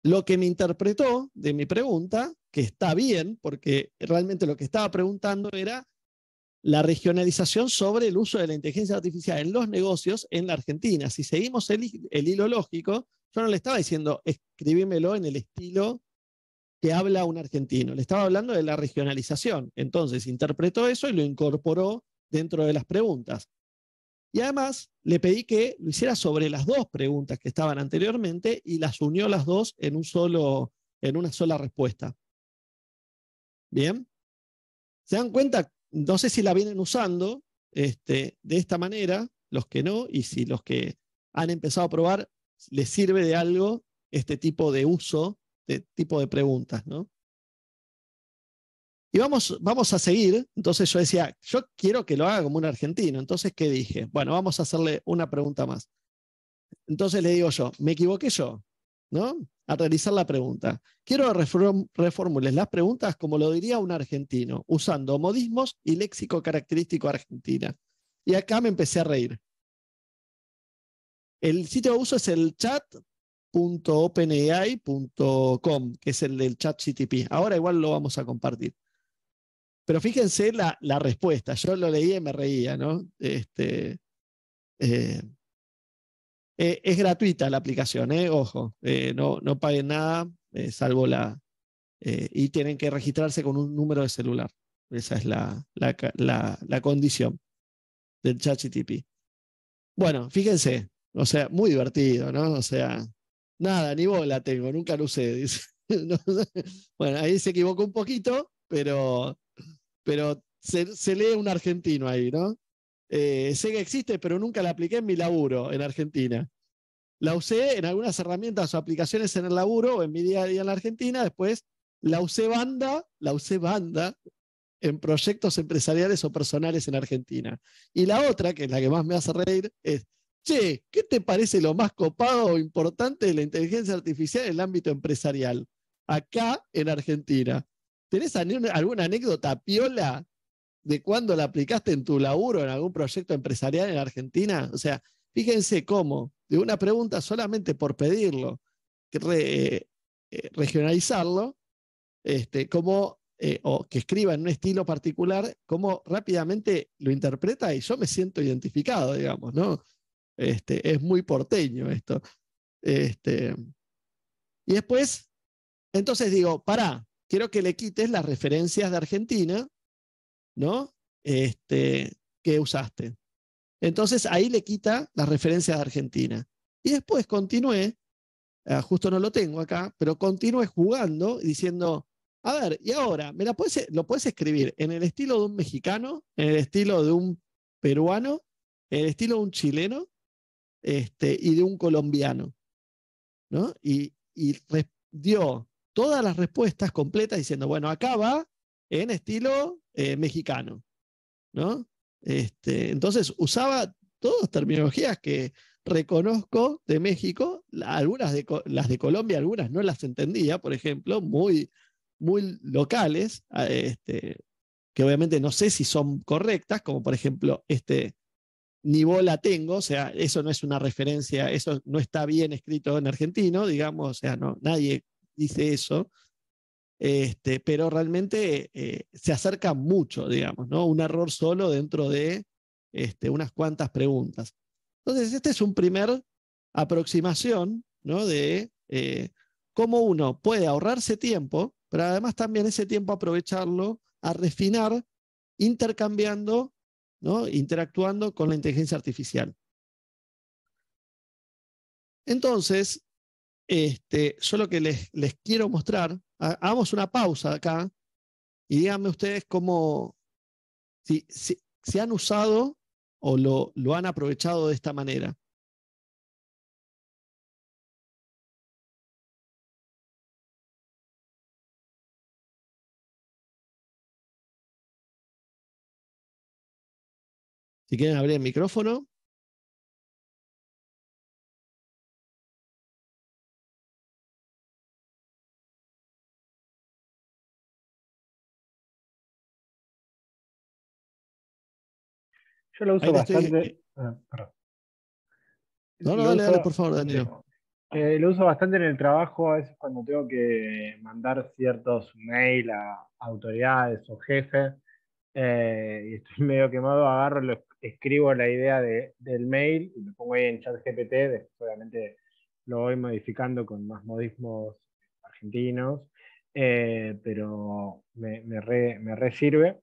lo que me interpretó de mi pregunta, que está bien, porque realmente lo que estaba preguntando era la regionalización sobre el uso de la inteligencia artificial en los negocios en la Argentina. Si seguimos el hilo lógico, yo no le estaba diciendo escribímelo en el estilo que habla un argentino, le estaba hablando de la regionalización. Entonces interpretó eso y lo incorporó dentro de las preguntas. Y además le pedí que lo hiciera sobre las dos preguntas que estaban anteriormente y las unió las dos en una sola respuesta. ¿Bien? ¿Se dan cuenta? No sé si la vienen usando de esta manera, los que no, y si los que han empezado a probar les sirve de algo este tipo de uso, de tipo de preguntas, ¿no? Y vamos a seguir. Entonces yo decía, yo quiero que lo haga como un argentino. Entonces, ¿qué dije? Bueno, vamos a hacerle una pregunta más. Entonces le digo yo, me equivoqué yo, ¿no? A realizar la pregunta. Quiero reformules las preguntas como lo diría un argentino, usando modismos y léxico característico argentina. Y acá me empecé a reír. El sitio de uso es el chat.openai.com, que es el del ChatGPT. Ahora igual lo vamos a compartir. Pero fíjense la respuesta. Yo lo leí y me reía, ¿no? Es gratuita la aplicación, ojo, no paguen nada, salvo y tienen que registrarse con un número de celular. Esa es la condición del ChatGPT. Bueno, fíjense, o sea, muy divertido, ¿no? O sea, nada, ni bola tengo, nunca lo usé. Dice. Bueno, ahí se equivocó un poquito, pero se lee un argentino ahí, ¿no? Sé que existe, pero nunca la apliqué en mi laburo en Argentina. La usé en algunas herramientas o aplicaciones en el laburo o en mi día a día en la Argentina. Después la usé banda en proyectos empresariales o personales en Argentina. Y la otra, que es la que más me hace reír, es, che, ¿qué te parece lo más copado o importante de la inteligencia artificial en el ámbito empresarial? Acá en Argentina. ¿Tenés alguna anécdota piola de cuándo la aplicaste en tu laburo, en algún proyecto empresarial en Argentina? O sea, fíjense cómo, de una pregunta solamente por pedirlo, regionalizarlo, o que escriba en un estilo particular, cómo rápidamente lo interpreta y yo me siento identificado, digamos, ¿no? Es muy porteño esto. Y después, entonces digo, quiero que le quites las referencias de Argentina, ¿no? Que usaste. Entonces ahí le quita las referencias de Argentina. Y después continué, justo no lo tengo acá, pero continué jugando y diciendo, a ver, y ahora, lo puedes escribir en el estilo de un mexicano, en el estilo de un peruano, en el estilo de un chileno, y de un colombiano, ¿no? Y dio todas las respuestas completas diciendo, bueno, acá va en estilo mexicano, ¿no? Entonces usaba todas terminologías que reconozco de México, algunas las de Colombia, algunas no las entendía, por ejemplo, muy locales, que obviamente no sé si son correctas, como por ejemplo ni bola tengo, o sea, eso no es una referencia, eso no está bien escrito en argentino, digamos, o sea, no, nadie dice eso, pero realmente se acerca mucho, digamos, ¿no? Un error solo dentro de unas cuantas preguntas. Entonces, esta es una primer aproximación, ¿no? De cómo uno puede ahorrarse tiempo, pero además también ese tiempo aprovecharlo a refinar, intercambiando ¿no? Interactuando con la inteligencia artificial. Entonces, yo lo que les quiero mostrar, hagamos una pausa acá y díganme ustedes cómo, si han usado o lo han aprovechado de esta manera. Si quieren abrir el micrófono. Yo lo uso Ahí te bastante. Perdón. No, Lo dale, uso, por favor, Danilo. lo uso bastante en el trabajo, a veces cuando tengo que mandar ciertos mail a autoridades o jefes, y estoy medio quemado, agarro, escribo la idea del mail y lo pongo ahí en ChatGPT, después obviamente lo voy modificando con más modismos argentinos, pero me re sirve.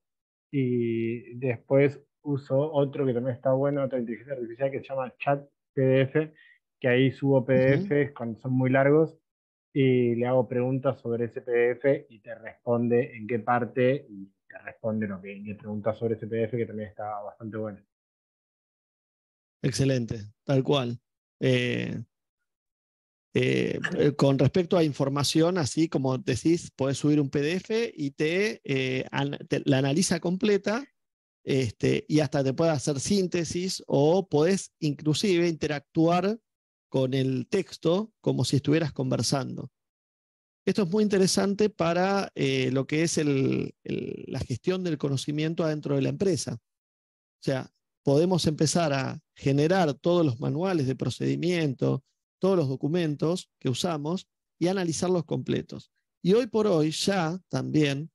Y después uso otro que también está bueno, otra inteligencia artificial que se llama Chat PDF, que ahí subo PDFs cuando son muy largos y le hago preguntas sobre ese PDF y te responde en qué parte y te responde lo que le preguntas sobre ese PDF, que también está bastante bueno. Excelente, tal cual. Con respecto a información, así como decís, podés subir un PDF y la analiza completa, y hasta te puede hacer síntesis o podés inclusive interactuar con el texto como si estuvieras conversando. Esto es muy interesante para lo que es la gestión del conocimiento adentro de la empresa. O sea, podemos empezar a generar todos los manuales de procedimiento, todos los documentos que usamos y analizarlos completos. Y hoy por hoy ya también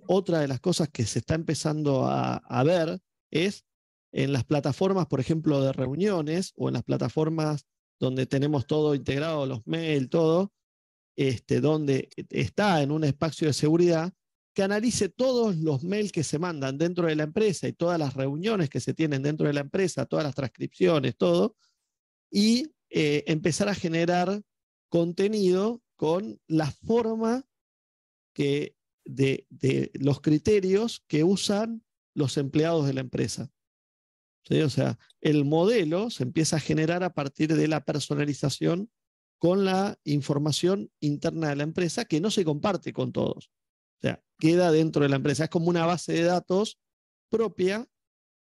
otra de las cosas que se está empezando a ver es en las plataformas, por ejemplo, de reuniones o en las plataformas donde tenemos todo integrado, los mails, todo, donde está en un espacio de seguridad, que analice todos los mails que se mandan dentro de la empresa y todas las reuniones que se tienen dentro de la empresa, todas las transcripciones, todo, y empezar a generar contenido con la forma de los criterios que usan los empleados de la empresa. ¿Sí? O sea, el modelo se empieza a generar a partir de la personalización con la información interna de la empresa que no se comparte con todos. O sea, queda dentro de la empresa. Es como una base de datos propia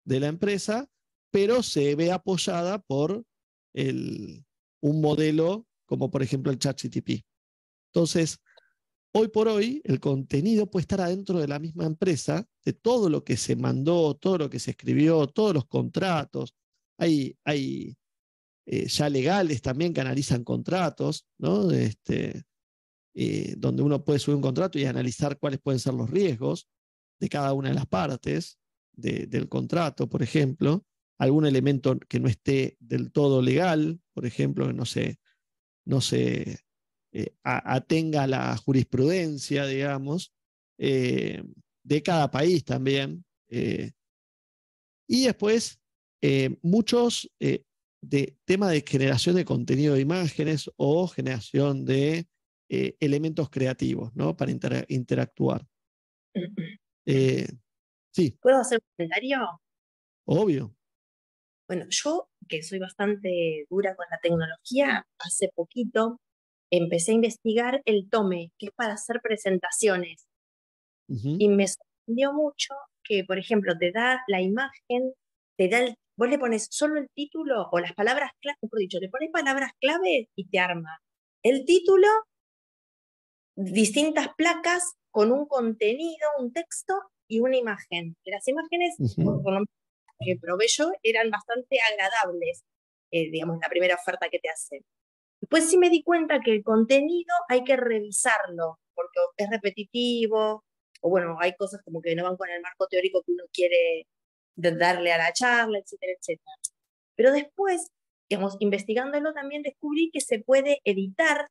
de la empresa, pero se ve apoyada por un modelo como por ejemplo el ChatGPT. Entonces, hoy por hoy, el contenido puede estar adentro de la misma empresa, de todo lo que se mandó, todo lo que se escribió, todos los contratos. Hay ya legales también que analizan contratos, ¿no? Donde uno puede subir un contrato y analizar cuáles pueden ser los riesgos de cada una de las partes del contrato, por ejemplo. Algún elemento que no esté del todo legal, por ejemplo, que no se atenga a la jurisprudencia, digamos, de cada país también. Y después, muchos de temas de generación de contenido de imágenes o generación de elementos creativos, ¿no? Para interactuar. Sí, ¿Puedo hacer un comentario? obvio. Bueno, yo, que soy bastante dura con la tecnología, hace poquito empecé a investigar el Tome, que es para hacer presentaciones. Uh-huh. Y me sorprendió mucho que, por ejemplo, te da la imagen, vos le pones solo el título o las palabras clave, mejor dicho, le pones palabras clave y te arma el título, distintas placas con un contenido, un texto y una imagen. Las imágenes, Uh-huh. por lo que probé yo, eran bastante agradables, digamos, la primera oferta que te hacen. Después sí me di cuenta que el contenido hay que revisarlo, porque es repetitivo, o bueno, hay cosas como que no van con el marco teórico que uno quiere darle a la charla, etcétera, etcétera. Pero después, digamos, investigándolo también descubrí que se puede editar,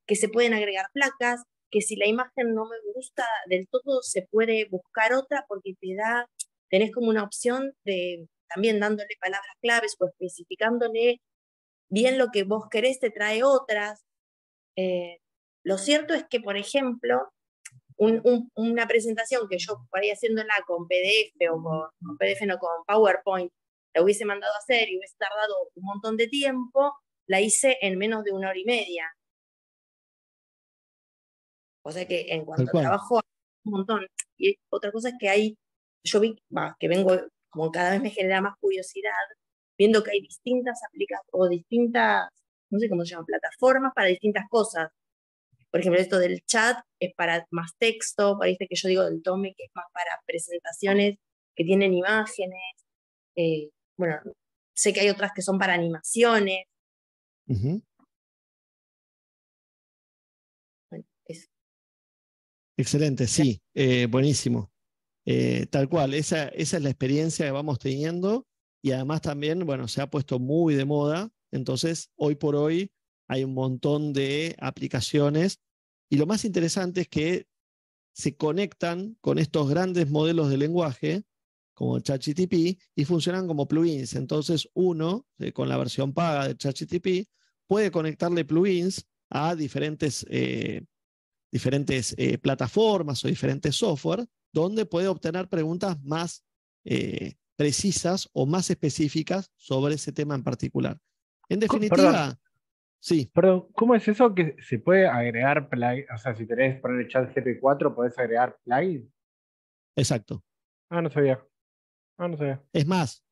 que se pueden agregar placas, que si la imagen no me gusta del todo se puede buscar otra porque te tenés como una opción de también dándole palabras claves o especificándole bien lo que vos querés, te trae otras. Lo cierto es que, por ejemplo, una presentación que yo por ahí haciéndola con PDF o con PDF, no, con PowerPoint, la hubiese mandado a hacer y hubiese tardado un montón de tiempo, la hice en menos de 1 hora y media. O sea que en Tal cuanto a cual. trabajo, un montón. Y otra cosa es que yo vi que vengo, como cada vez me genera más curiosidad, viendo que hay distintas aplicaciones o distintas, no sé cómo se llama, plataformas para distintas cosas. Por ejemplo, esto del chat es para más texto, parece que yo digo del Tome, que es más para presentaciones que tienen imágenes. Bueno, sé que hay otras que son para animaciones. Ujú. Bueno, eso. Excelente, sí, buenísimo. Tal cual, esa es la experiencia que vamos teniendo y además también, bueno, se ha puesto muy de moda, entonces hoy por hoy hay un montón de aplicaciones y lo más interesante es que se conectan con estos grandes modelos de lenguaje como ChatGPT y funcionan como plugins. Entonces uno, con la versión paga de ChatGPT, puede conectarle plugins a diferentes plataformas o diferentes software donde puede obtener preguntas más precisas o más específicas sobre ese tema en particular. En Perdón, definitiva, sí, perdón, ¿cómo es eso que se puede agregar plugin? O sea, si tenés poner el chat GP4, ¿podés agregar plugin? exacto. Ah, no sabía. Ah, no sabía. Es más,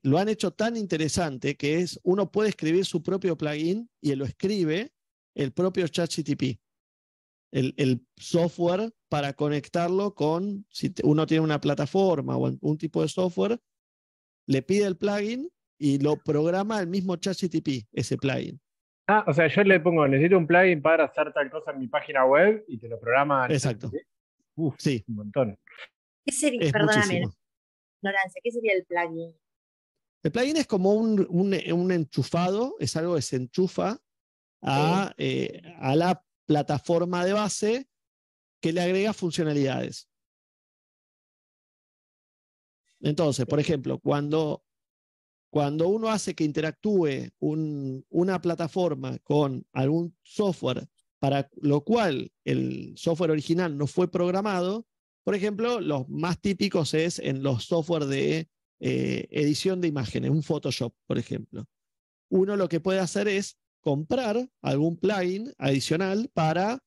lo han hecho tan interesante que uno puede escribir su propio plugin y lo escribe el propio ChatGPT. El software para conectarlo con, si uno tiene una plataforma o un tipo de software, le pide el plugin y lo programa el mismo ChatGPT, ese plugin. Ah, o sea, yo le pongo, necesito un plugin para hacer tal cosa en mi página web y te lo programa el ChatGPT. Exacto, Uf, sí, un montón. ¿Qué sería, es perdóname, muchísimo. ignorancia, qué sería el plugin? El plugin es como un enchufado, es algo que se enchufa Sí. a la plataforma de base que le agrega funcionalidades. Entonces, por ejemplo, cuando uno hace que interactúe una plataforma con algún software para lo cual el software original no fue programado, por ejemplo, los más típicos es en los software de edición de imágenes, un Photoshop, por ejemplo. Uno lo que puede hacer es comprar algún plugin adicional para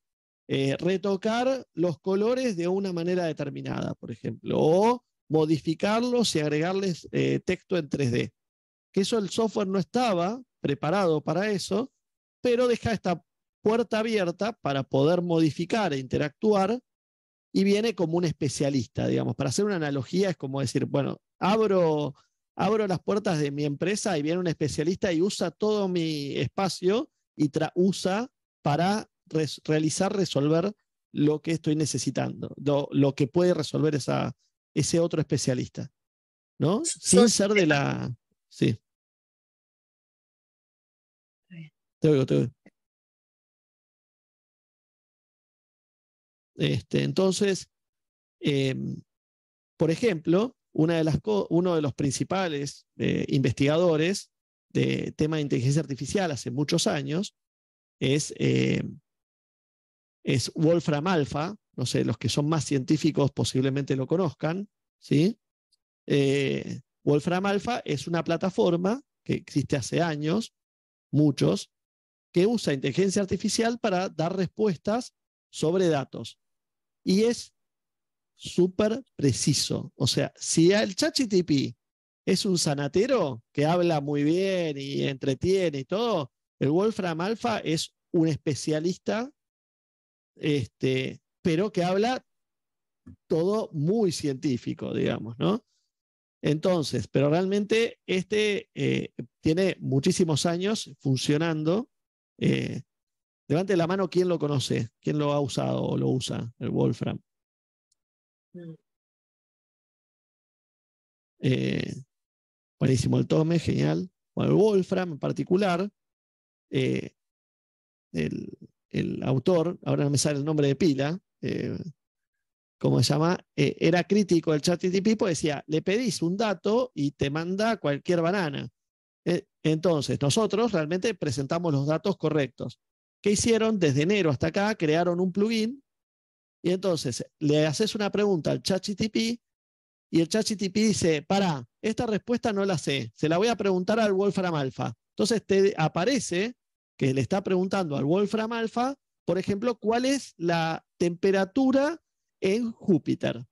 retocar los colores de una manera determinada, por ejemplo, o modificarlos y agregarles texto en 3D. Que eso el software no estaba preparado para eso, pero deja esta puerta abierta para poder modificar e interactuar y viene como un especialista, digamos. Para hacer una analogía es como decir, bueno, abro las puertas de mi empresa y viene un especialista y usa todo mi espacio y usa para resolver lo que estoy necesitando, lo que puede resolver ese otro especialista, ¿no? Son Sin ser de la... Sí, te oigo, te oigo. Entonces, eh, por ejemplo, uno de los principales investigadores de tema de inteligencia artificial hace muchos años es Wolfram Alpha. No sé, los que son más científicos posiblemente lo conozcan, ¿sí? Wolfram Alpha es una plataforma que existe hace años, muchos, que usa inteligencia artificial para dar respuestas sobre datos. Y es súper preciso. O sea, si el ChatGPT es un sanatero que habla muy bien y entretiene y todo, el Wolfram Alpha es un especialista, pero que habla todo muy científico, digamos, ¿no? Entonces, pero realmente tiene muchísimos años funcionando. Levante la mano quién lo conoce, quién lo ha usado o lo usa, el Wolfram. Eh, Buenísimo el Tome, genial. Bueno, el Wolfram en particular, eh, el, el, autor, ahora no me sale el nombre de pila, ¿cómo se llama? Era crítico el ChatGPT, pues decía, le pedís un dato y te manda cualquier banana. Entonces, nosotros realmente presentamos los datos correctos. ¿Qué hicieron? Desde enero hasta acá crearon un plugin y entonces le haces una pregunta al ChatGPT y el ChatGPT dice, pará, esta respuesta no la sé, se la voy a preguntar al Wolfram Alpha. Entonces te aparece que le está preguntando al Wolfram Alpha, por ejemplo, cuál es la temperatura en Júpiter.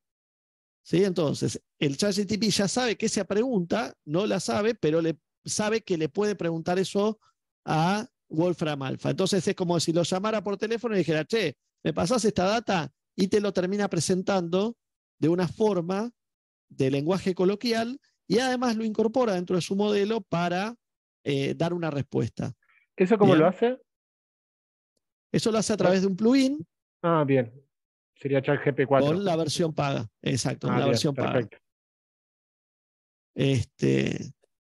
¿Sí? Entonces, el ChatGPT ya sabe que esa pregunta no la sabe, pero sabe que le puede preguntar eso a Wolfram Alpha. Entonces es como si lo llamara por teléfono y dijera, che, ¿me pasás esta data? Y te lo termina presentando de una forma de lenguaje coloquial y además lo incorpora dentro de su modelo para dar una respuesta. ¿Eso cómo lo ¿Bien? hace? Eso lo hace a través de un plugin Ah, bien. Sería ChatGPT 4. con la versión paga. Exacto, Ah, la bien, versión paga. perfecto.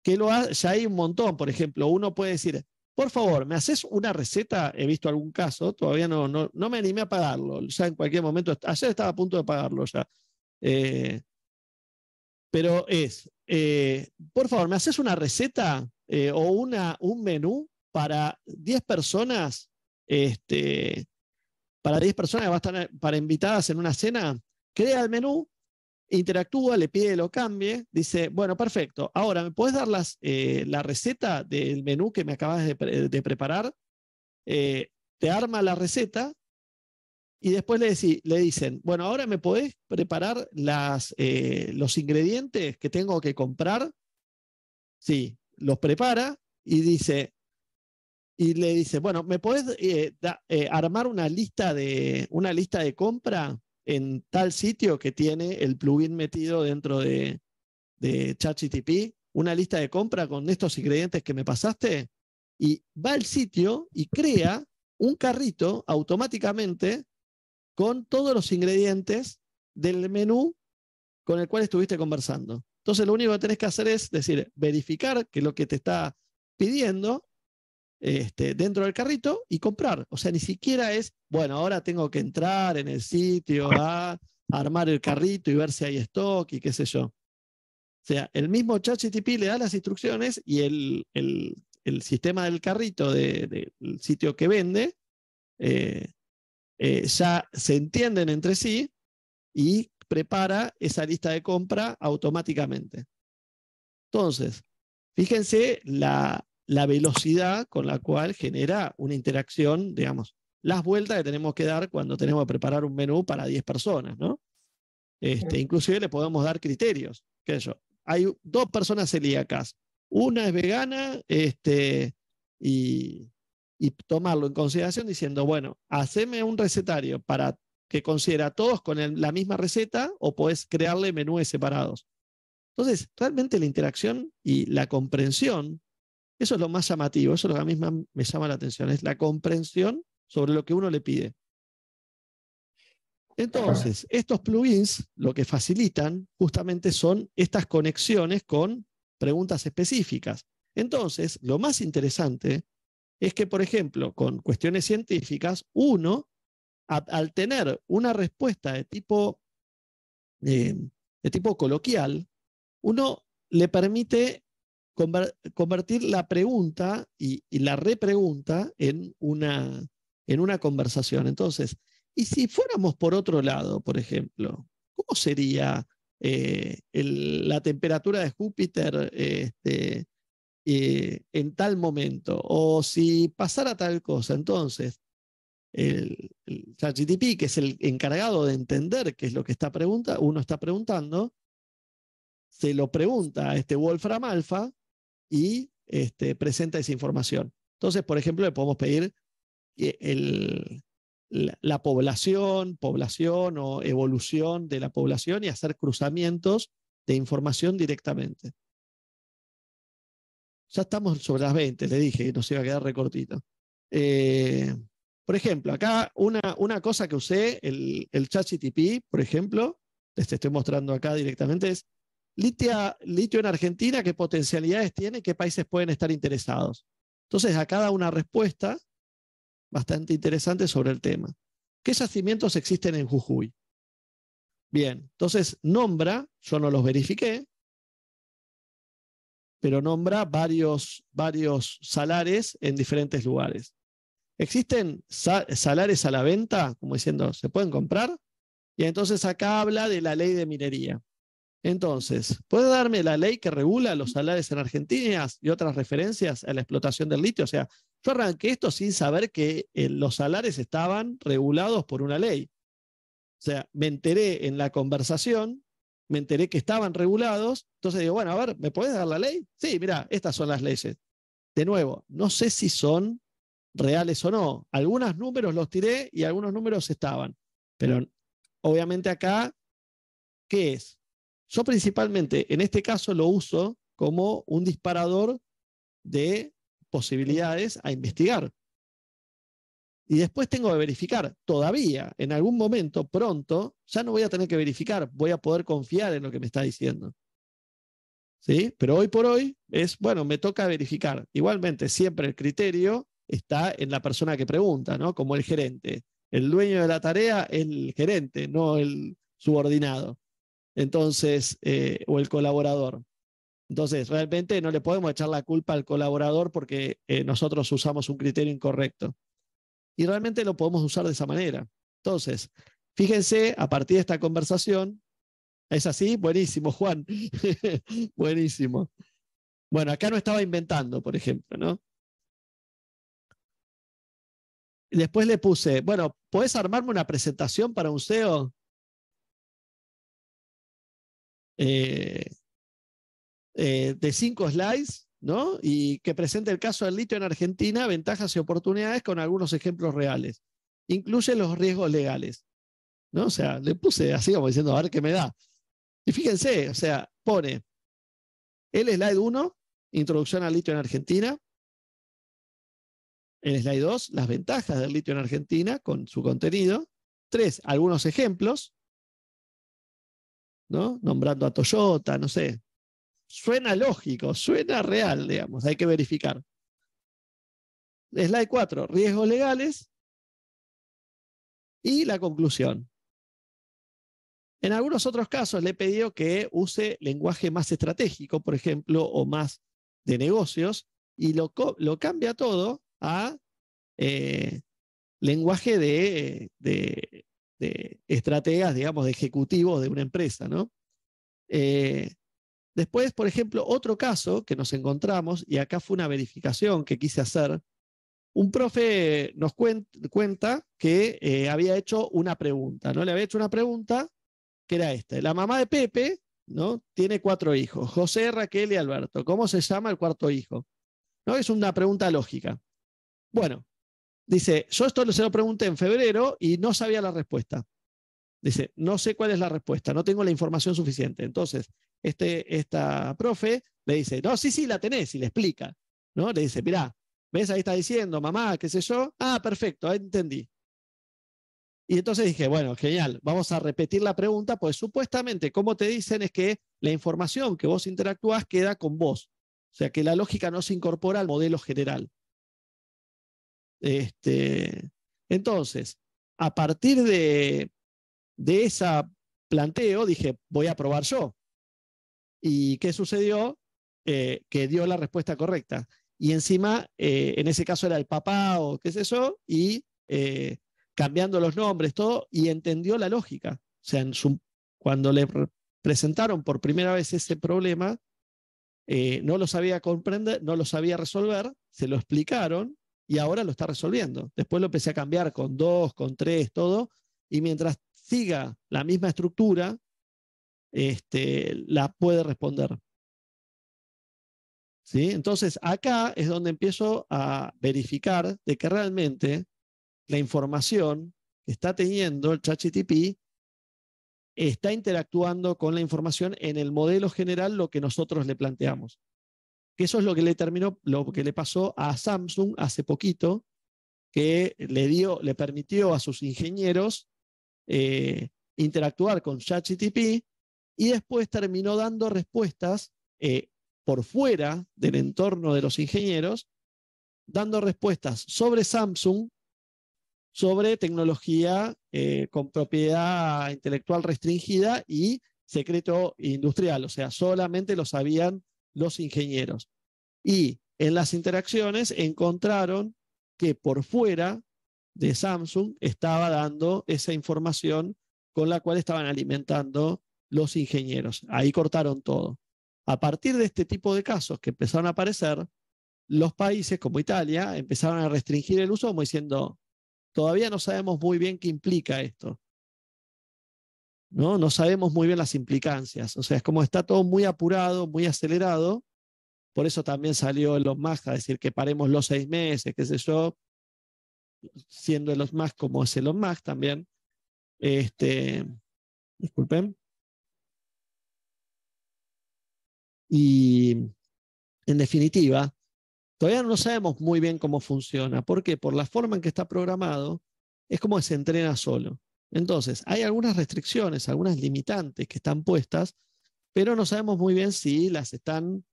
Que ya hay un montón. Por ejemplo, uno puede decir, por favor, ¿me haces una receta? He visto algún caso, todavía no me animé a pagarlo. Ya en cualquier momento, ayer estaba a punto de pagarlo ya. Pero por favor, ¿me haces una receta o un menú para 10 personas? Para 10 personas que van a estar para invitadas en una cena. Crea el menú, interactúa, le pide que lo cambie, dice, bueno, perfecto, ahora, ¿me puedes dar la receta del menú que me acabas de preparar? Te arma la receta y después le dicen, bueno, ahora me podés preparar los ingredientes que tengo que comprar. Sí, los prepara y le dice, bueno, ¿me podés armar una lista de compra en tal sitio que tiene el plugin metido dentro de ChatGPT? Una lista de compra con estos ingredientes que me pasaste. Y va al sitio y crea un carrito automáticamente con todos los ingredientes del menú con el cual estuviste conversando. Entonces, lo único que tenés que hacer es decir, verificar que lo que te está pidiendo dentro del carrito y comprar. O sea, ni siquiera es, bueno, ahora tengo que entrar en el sitio a armar el carrito y ver si hay stock y qué sé yo. O sea, el mismo ChatGPT le da las instrucciones y el sistema del carrito del sitio que vende ya se entienden entre sí y prepara esa lista de compra automáticamente. Entonces, fíjense la velocidad con la cual genera una interacción, digamos, las vueltas que tenemos que dar cuando tenemos que preparar un menú para 10 personas, ¿no? Inclusive le podemos dar criterios. ¿Qué sé yo? Hay 2 personas celíacas. Una es vegana y tomarlo en consideración diciendo, bueno, haceme un recetario para que considera a todos con la misma receta o podés crearle menúes separados. Entonces, realmente la interacción y la comprensión, eso es lo más llamativo, eso es lo que a mí me llama la atención, es la comprensión sobre lo que uno le pide. Entonces, estos plugins lo que facilitan justamente son estas conexiones con preguntas específicas. Entonces, lo más interesante es que, por ejemplo, con cuestiones científicas, uno, al tener una respuesta de tipo coloquial, uno le permite convertir la pregunta y la repregunta en una conversación. Entonces, y si fuéramos por otro lado, por ejemplo, ¿cómo sería la temperatura de Júpiter en tal momento? O si pasara tal cosa, entonces el ChatGPT, que es el encargado de entender qué es lo que uno está preguntando, se lo pregunta a este Wolfram Alpha y presenta esa información. Entonces, por ejemplo, le podemos pedir la población o evolución de la población y hacer cruzamientos de información directamente. Ya estamos sobre las 20, le dije que nos iba a quedar recortito. Por ejemplo, acá una cosa que usé, el ChatGPT, por ejemplo, les estoy mostrando acá directamente, es litio en Argentina, ¿qué potencialidades tiene? ¿Qué países pueden estar interesados? Entonces, acá da una respuesta bastante interesante sobre el tema. ¿Qué yacimientos existen en Jujuy? Bien, entonces nombra, yo no los verifiqué, pero nombra varios salares en diferentes lugares. ¿Existen salares a la venta? Como diciendo, ¿se pueden comprar? Y entonces acá habla de la ley de minería. Entonces, ¿puede darme la ley que regula los salares en Argentina y otras referencias a la explotación del litio? O sea, yo arranqué esto sin saber que los salares estaban regulados por una ley. O sea, me enteré en la conversación, me enteré que estaban regulados, entonces digo, bueno, a ver, ¿me podés dar la ley? Sí, mira, estas son las leyes. De nuevo, no sé si son reales o no. Algunos números los tiré y algunos números estaban. Pero obviamente acá, ¿qué es? Yo principalmente en este caso lo uso como un disparador de posibilidades a investigar. Y después tengo que verificar. Todavía, en algún momento, pronto, ya no voy a tener que verificar. Voy a poder confiar en lo que me está diciendo. ¿Sí? Pero hoy por hoy es, bueno, me toca verificar. Igualmente, siempre el criterio está en la persona que pregunta, ¿no? Como el gerente. El dueño de la tarea es el gerente, no el subordinado. Entonces, o el colaborador. Entonces, realmente no le podemos echar la culpa al colaborador porque nosotros usamos un criterio incorrecto. Y realmente lo podemos usar de esa manera. Entonces, fíjense, a partir de esta conversación, ¿es así? Buenísimo, Juan. Buenísimo. Bueno, acá no estaba inventando, por ejemplo, ¿no? Y después le puse, bueno, ¿podés armarme una presentación para un SEO? De 5 slides, ¿no? Y que presente el caso del litio en Argentina, ventajas y oportunidades con algunos ejemplos reales. Incluye los riesgos legales, ¿no? O sea, le puse así como diciendo, a ver qué me da. Y fíjense, o sea, pone el slide 1, introducción al litio en Argentina. El slide 2, las ventajas del litio en Argentina con su contenido. 3, algunos ejemplos, ¿no? Nombrando a Toyota, no sé. Suena lógico, suena real, digamos, hay que verificar. Slide 4, riesgos legales y la conclusión. En algunos otros casos le he pedido que use lenguaje más estratégico, por ejemplo, o más de negocios, y lo cambia todo a lenguaje de estrategas, digamos, de ejecutivos de una empresa, ¿no? Después, por ejemplo, otro caso que nos encontramos, y acá fue una verificación que quise hacer, un profe nos cuenta que había hecho una pregunta, ¿no? Le había hecho una pregunta que era esta. La mamá de Pepe, ¿no? Tiene 4 hijos, José, Raquel y Alberto. ¿Cómo se llama el cuarto hijo? ¿No? Es una pregunta lógica. Bueno, dice, yo esto se lo pregunté en febrero y no sabía la respuesta. Dice, no sé cuál es la respuesta, no tengo la información suficiente. Entonces, esta profe le dice, no, sí, la tenés, y le explica, ¿no? Le dice, mirá, ¿ves? Ahí está diciendo, mamá, qué sé yo. Ah, perfecto, ahí entendí. Y entonces dije, bueno, genial, vamos a repetir la pregunta, pues supuestamente, como te dicen, es que la información que vos interactúas queda con vos. O sea, que la lógica no se incorpora al modelo general. Entonces, a partir de ese planteo, dije, voy a probar yo. ¿Y qué sucedió? Que dio la respuesta correcta. Y encima, en ese caso era el papá o qué sé yo, y cambiando los nombres, todo, y entendió la lógica. O sea, cuando le presentaron por primera vez ese problema, no lo sabía comprender, no lo sabía resolver, se lo explicaron y ahora lo está resolviendo. Después lo empecé a cambiar con 2, con 3, todo, y mientras siga la misma estructura, la puede responder. ¿Sí? Entonces, acá es donde empiezo a verificar de que realmente la información que está teniendo el ChatGPT está interactuando con la información en el modelo general, lo que nosotros le planteamos. Que eso es lo que le pasó a Samsung hace poquito, que le permitió a sus ingenieros interactuar con ChatGPT y después terminó dando respuestas por fuera del entorno de los ingenieros, dando respuestas sobre Samsung sobre tecnología con propiedad intelectual restringida y secreto industrial, o sea, solamente lo sabían los ingenieros. Y en las interacciones encontraron que por fuera de Samsung estaba dando esa información con la cual estaban alimentando los ingenieros. Ahí cortaron todo. A partir de este tipo de casos que empezaron a aparecer, los países como Italia empezaron a restringir el uso como diciendo, todavía no sabemos muy bien qué implica esto. No sabemos muy bien las implicancias. O sea, es como está todo muy apurado, muy acelerado. Por eso también salió Elon Musk a decir que paremos los 6 meses, qué sé yo, siendo Elon Musk como es Elon Musk también. Disculpen. Y en definitiva, todavía no sabemos muy bien cómo funciona. ¿Por qué? Por la forma en que está programado, es como que se entrena solo. Entonces, hay algunas restricciones, algunas limitantes que están puestas, pero no sabemos muy bien si las están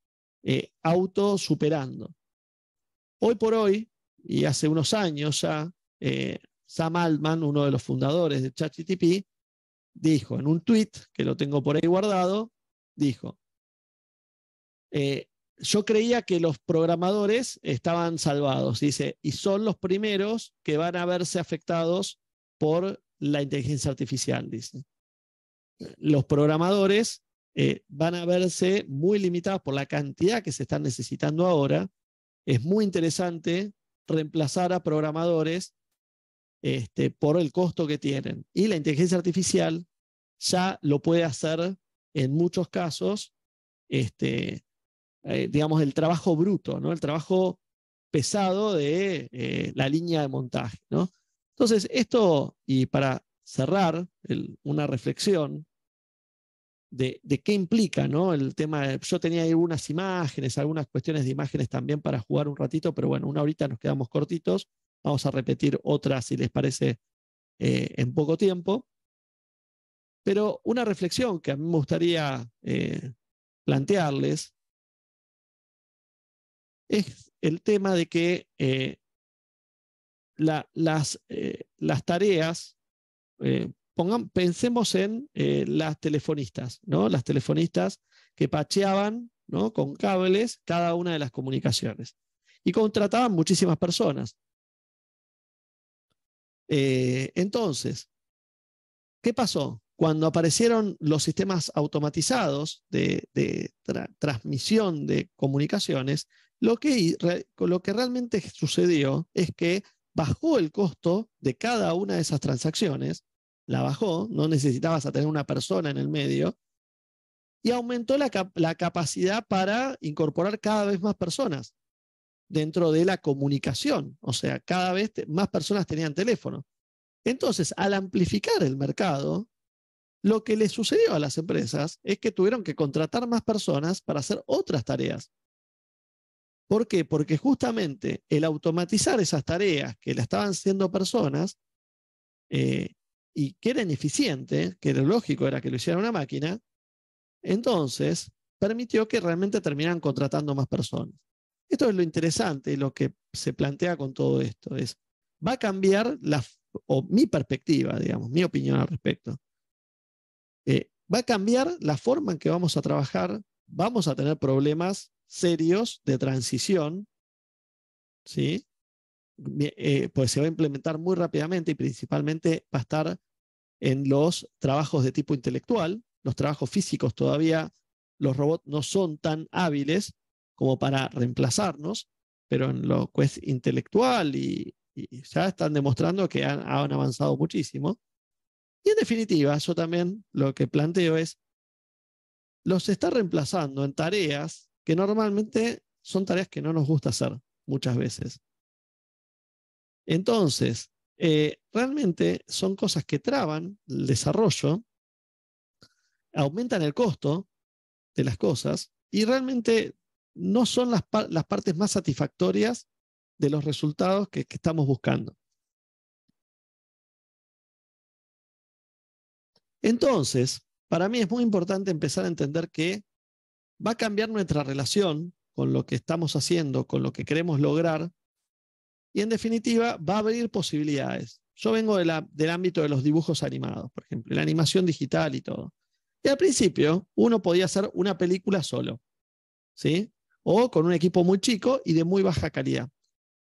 autosuperando. Hoy por hoy, y hace unos años ya, Sam Altman, uno de los fundadores de ChatGPT, dijo en un tweet, que lo tengo por ahí guardado, dijo, yo creía que los programadores estaban salvados, dice, y son los primeros que van a verse afectados por la inteligencia artificial, dice. Los programadores van a verse muy limitados por la cantidad que se están necesitando ahora. Es muy interesante reemplazar a programadores por el costo que tienen. Y la inteligencia artificial ya lo puede hacer en muchos casos, digamos, el trabajo bruto, ¿no? El trabajo pesado de la línea de montaje, ¿no? Entonces, esto, y para cerrar una reflexión de qué implica, ¿no? El tema, yo tenía ahí algunas imágenes, algunas cuestiones de imágenes también para jugar un ratito, pero bueno, una horita nos quedamos cortitos, vamos a repetir otras si les parece en poco tiempo. Pero una reflexión que a mí me gustaría plantearles es el tema de que las tareas, pensemos en las telefonistas, ¿no? Las telefonistas que pacheaban, ¿no? Con cables cada una de las comunicaciones y contrataban muchísimas personas. Entonces, ¿qué pasó? Cuando aparecieron los sistemas automatizados de transmisión de comunicaciones, lo que realmente sucedió es que bajó el costo de cada una de esas transacciones, la bajó, no necesitabas a tener una persona en el medio, y aumentó la capacidad para incorporar cada vez más personas dentro de la comunicación. O sea, cada vez más personas tenían teléfono. Entonces, al amplificar el mercado, lo que le sucedió a las empresas es que tuvieron que contratar más personas para hacer otras tareas. ¿Por qué? Porque justamente el automatizar esas tareas que la estaban haciendo personas y que era ineficiente, que lo lógico era que lo hiciera una máquina, entonces permitió que realmente terminaran contratando más personas. Esto es lo interesante y lo que se plantea con todo esto. Va a cambiar mi perspectiva, digamos, mi opinión al respecto. Va a cambiar la forma en que vamos a trabajar, vamos a tener problemas serios de transición, ¿sí? Pues se va a implementar muy rápidamente y principalmente va a estar en los trabajos de tipo intelectual. Los trabajos físicos todavía, los robots no son tan hábiles como para reemplazarnos, pero en lo que es intelectual y ya están demostrando que han avanzado muchísimo. Y en definitiva, yo también lo que planteo es, los está reemplazando en tareas que normalmente son tareas que no nos gusta hacer muchas veces. Entonces, realmente son cosas que traban el desarrollo, aumentan el costo de las cosas y realmente no son las partes más satisfactorias de los resultados que estamos buscando. Entonces, para mí es muy importante empezar a entender que va a cambiar nuestra relación con lo que estamos haciendo, con lo que queremos lograr, Y en definitiva va a abrir posibilidades. Yo vengo del ámbito de los dibujos animados, por ejemplo, la animación digital y todo. Y al principio uno podía hacer una película solo, ¿sí? O con un equipo muy chico y de muy baja calidad.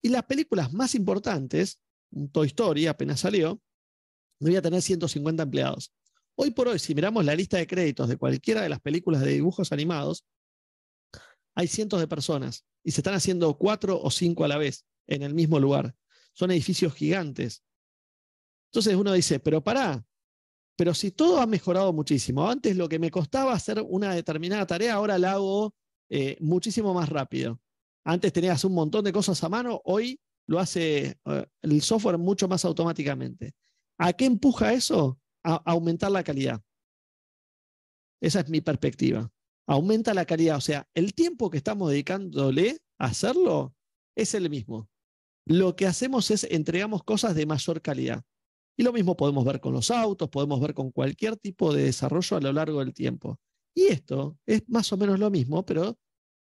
Y las películas más importantes, Toy Story apenas salió, debía tener 150 empleados. Hoy por hoy, si miramos la lista de créditos de cualquiera de las películas de dibujos animados, hay cientos de personas y se están haciendo 4 o 5 a la vez en el mismo lugar. Son edificios gigantes. Entonces uno dice, pero pará, pero si todo ha mejorado muchísimo, antes lo que me costaba hacer una determinada tarea, ahora la hago muchísimo más rápido. Antes tenías un montón de cosas a mano, hoy lo hace el software mucho más automáticamente. ¿A qué empuja eso? A aumentar la calidad. Esa es mi perspectiva. Aumenta la calidad, o sea, el tiempo que estamos dedicándole a hacerlo es el mismo. Lo que hacemos es entregamos cosas de mayor calidad. Y lo mismo podemos ver con los autos, podemos ver con cualquier tipo de desarrollo a lo largo del tiempo. Y esto es más o menos lo mismo, pero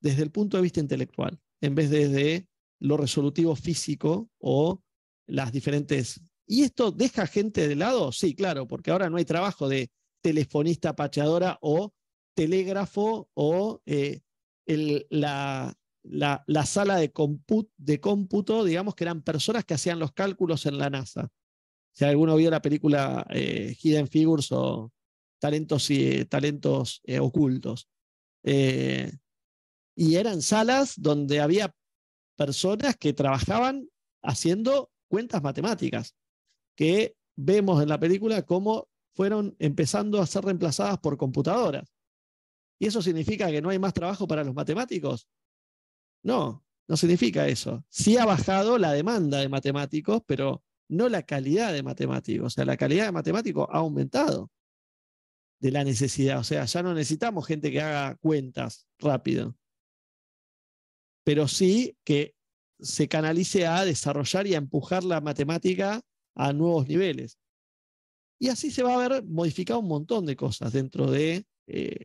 desde el punto de vista intelectual, en vez de desde lo resolutivo físico o las diferentes... ¿Y esto deja gente de lado? Sí, claro, porque ahora no hay trabajo de telefonista pacheadora o telégrafo o la sala de cómputo, digamos que eran personas que hacían los cálculos en la NASA. Si alguno vio la película Hidden Figures o Talentos Ocultos. Y eran salas donde había personas que trabajaban haciendo cuentas matemáticas, que vemos en la película cómo fueron empezando a ser reemplazadas por computadoras. ¿Y eso significa que no hay más trabajo para los matemáticos? No, no significa eso. Sí ha bajado la demanda de matemáticos, pero no la calidad de matemáticos. O sea, la calidad de matemáticos ha aumentado de la necesidad. O sea, ya no necesitamos gente que haga cuentas rápido, pero sí que se canalice a desarrollar y a empujar la matemática a nuevos niveles. Y así se va a ver modificado un montón de cosas dentro de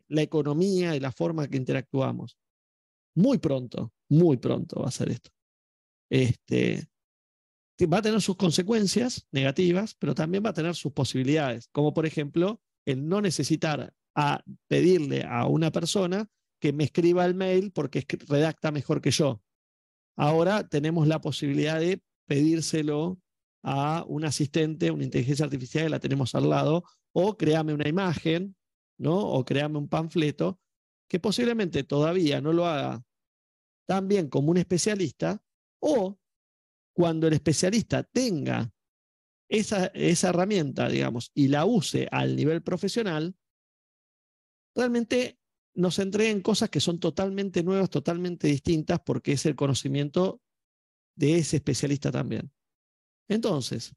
la economía y la forma que interactuamos. Muy pronto va a ser esto. Va a tener sus consecuencias negativas, pero también va a tener sus posibilidades, como por ejemplo el no necesitar pedirle a una persona que me escriba el mail porque redacta mejor que yo. Ahora tenemos la posibilidad de pedírselo a un asistente, una inteligencia artificial que la tenemos al lado, o créame una imagen, ¿no? O créame un panfleto, que posiblemente todavía no lo haga tan bien como un especialista, o cuando el especialista tenga esa herramienta, digamos, y la use al nivel profesional, realmente nos entreguen cosas que son totalmente nuevas, totalmente distintas, porque es el conocimiento de ese especialista también. Entonces,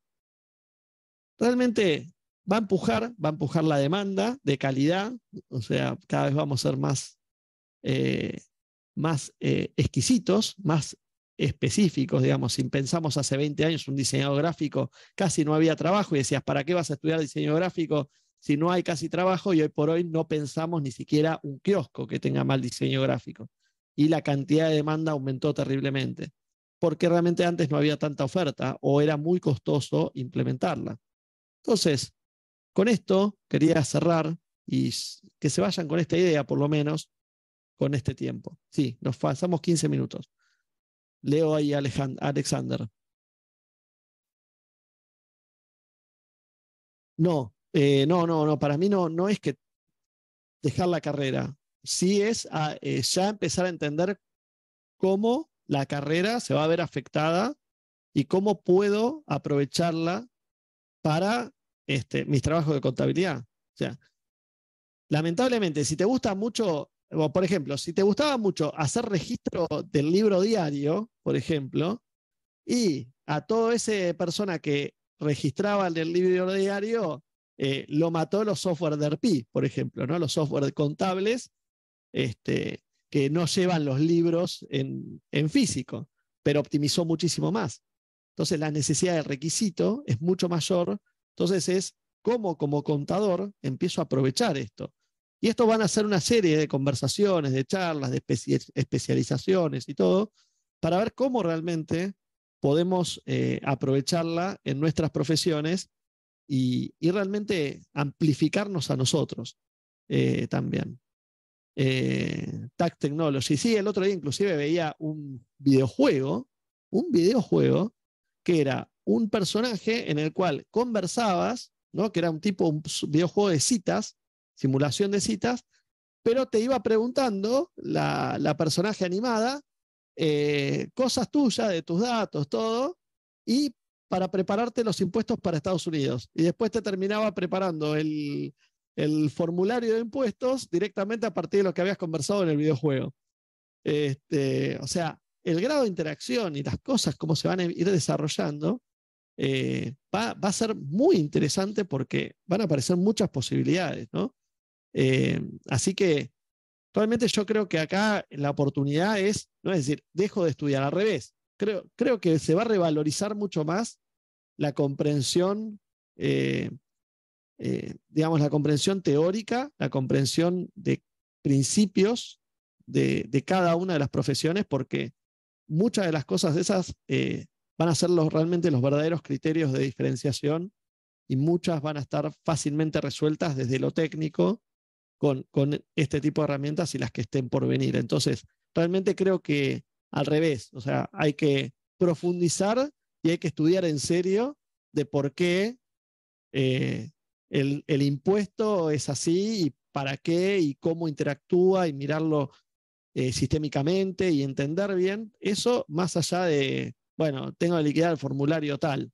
realmente va a empujar la demanda de calidad, o sea, cada vez vamos a ser más exquisitos, más específicos, digamos. Si pensamos hace 20 años un diseñador gráfico, casi no había trabajo y decías, ¿para qué vas a estudiar diseño gráfico si no hay casi trabajo? Y hoy por hoy no pensamos ni siquiera un kiosco que tenga mal diseño gráfico. Y la cantidad de demanda aumentó terriblemente, porque realmente antes no había tanta oferta o era muy costoso implementarla. Entonces, con esto quería cerrar y que se vayan con esta idea, por lo menos, con este tiempo. Sí, nos pasamos 15 minutos. Leo ahí a Alexander. No, no, para mí no es que dejar la carrera. Sí es ya empezar a entender cómo la carrera se va a ver afectada y cómo puedo aprovecharla para mis trabajos de contabilidad. O sea, lamentablemente, si te gusta mucho, o por ejemplo, si te gustaba mucho hacer registro del libro diario, por ejemplo, y a toda esa persona que registraba en el libro diario, lo mató los software de ERP, por ejemplo, ¿no? Los software contables que no llevan los libros en físico, pero optimizó muchísimo más. Entonces la necesidad de requisito es mucho mayor. Entonces es cómo como contador empiezo a aprovechar esto. Y esto van a ser una serie de conversaciones, de charlas, de especializaciones y todo, para ver cómo realmente podemos aprovecharla en nuestras profesiones y realmente amplificarnos a nosotros también. Tag Technology. Sí, el otro día inclusive veía un videojuego que era un personaje en el cual conversabas, ¿no? Que era un videojuego de citas, simulación de citas, pero te iba preguntando la personaje animada cosas tuyas, de tus datos, todo, y para prepararte los impuestos para Estados Unidos. Y después te terminaba preparando el formulario de impuestos directamente a partir de lo que habías conversado en el videojuego. O sea, el grado de interacción y las cosas, cómo se van a ir desarrollando, va a ser muy interesante porque van a aparecer muchas posibilidades, ¿no? Así que realmente yo creo que acá la oportunidad no es decir, dejo de estudiar, al revés. Creo que se va a revalorizar mucho más la comprensión, digamos, la comprensión teórica, la comprensión de principios de cada una de las profesiones, porque muchas de las cosas de esas van a ser realmente los verdaderos criterios de diferenciación y muchas van a estar fácilmente resueltas desde lo técnico con este tipo de herramientas y las que estén por venir. Entonces, realmente creo que al revés, o sea, hay que profundizar y hay que estudiar en serio de por qué el impuesto es así y para qué y cómo interactúa y mirarlo sistémicamente y entender bien eso más allá de, bueno, tengo que liquidar el formulario tal.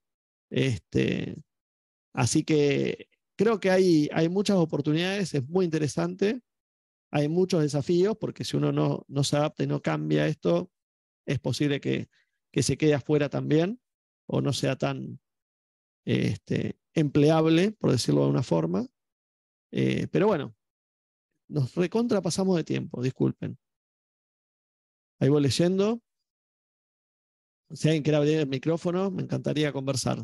Así que creo que hay muchas oportunidades, es muy interesante, hay muchos desafíos, porque si uno no se adapta y no cambia esto, es posible que se quede afuera también, o no sea tan empleable, por decirlo de una forma. Pero bueno, nos recontrapasamos de tiempo, disculpen. Ahí voy leyendo. Si alguien quiere abrir el micrófono, me encantaría conversar.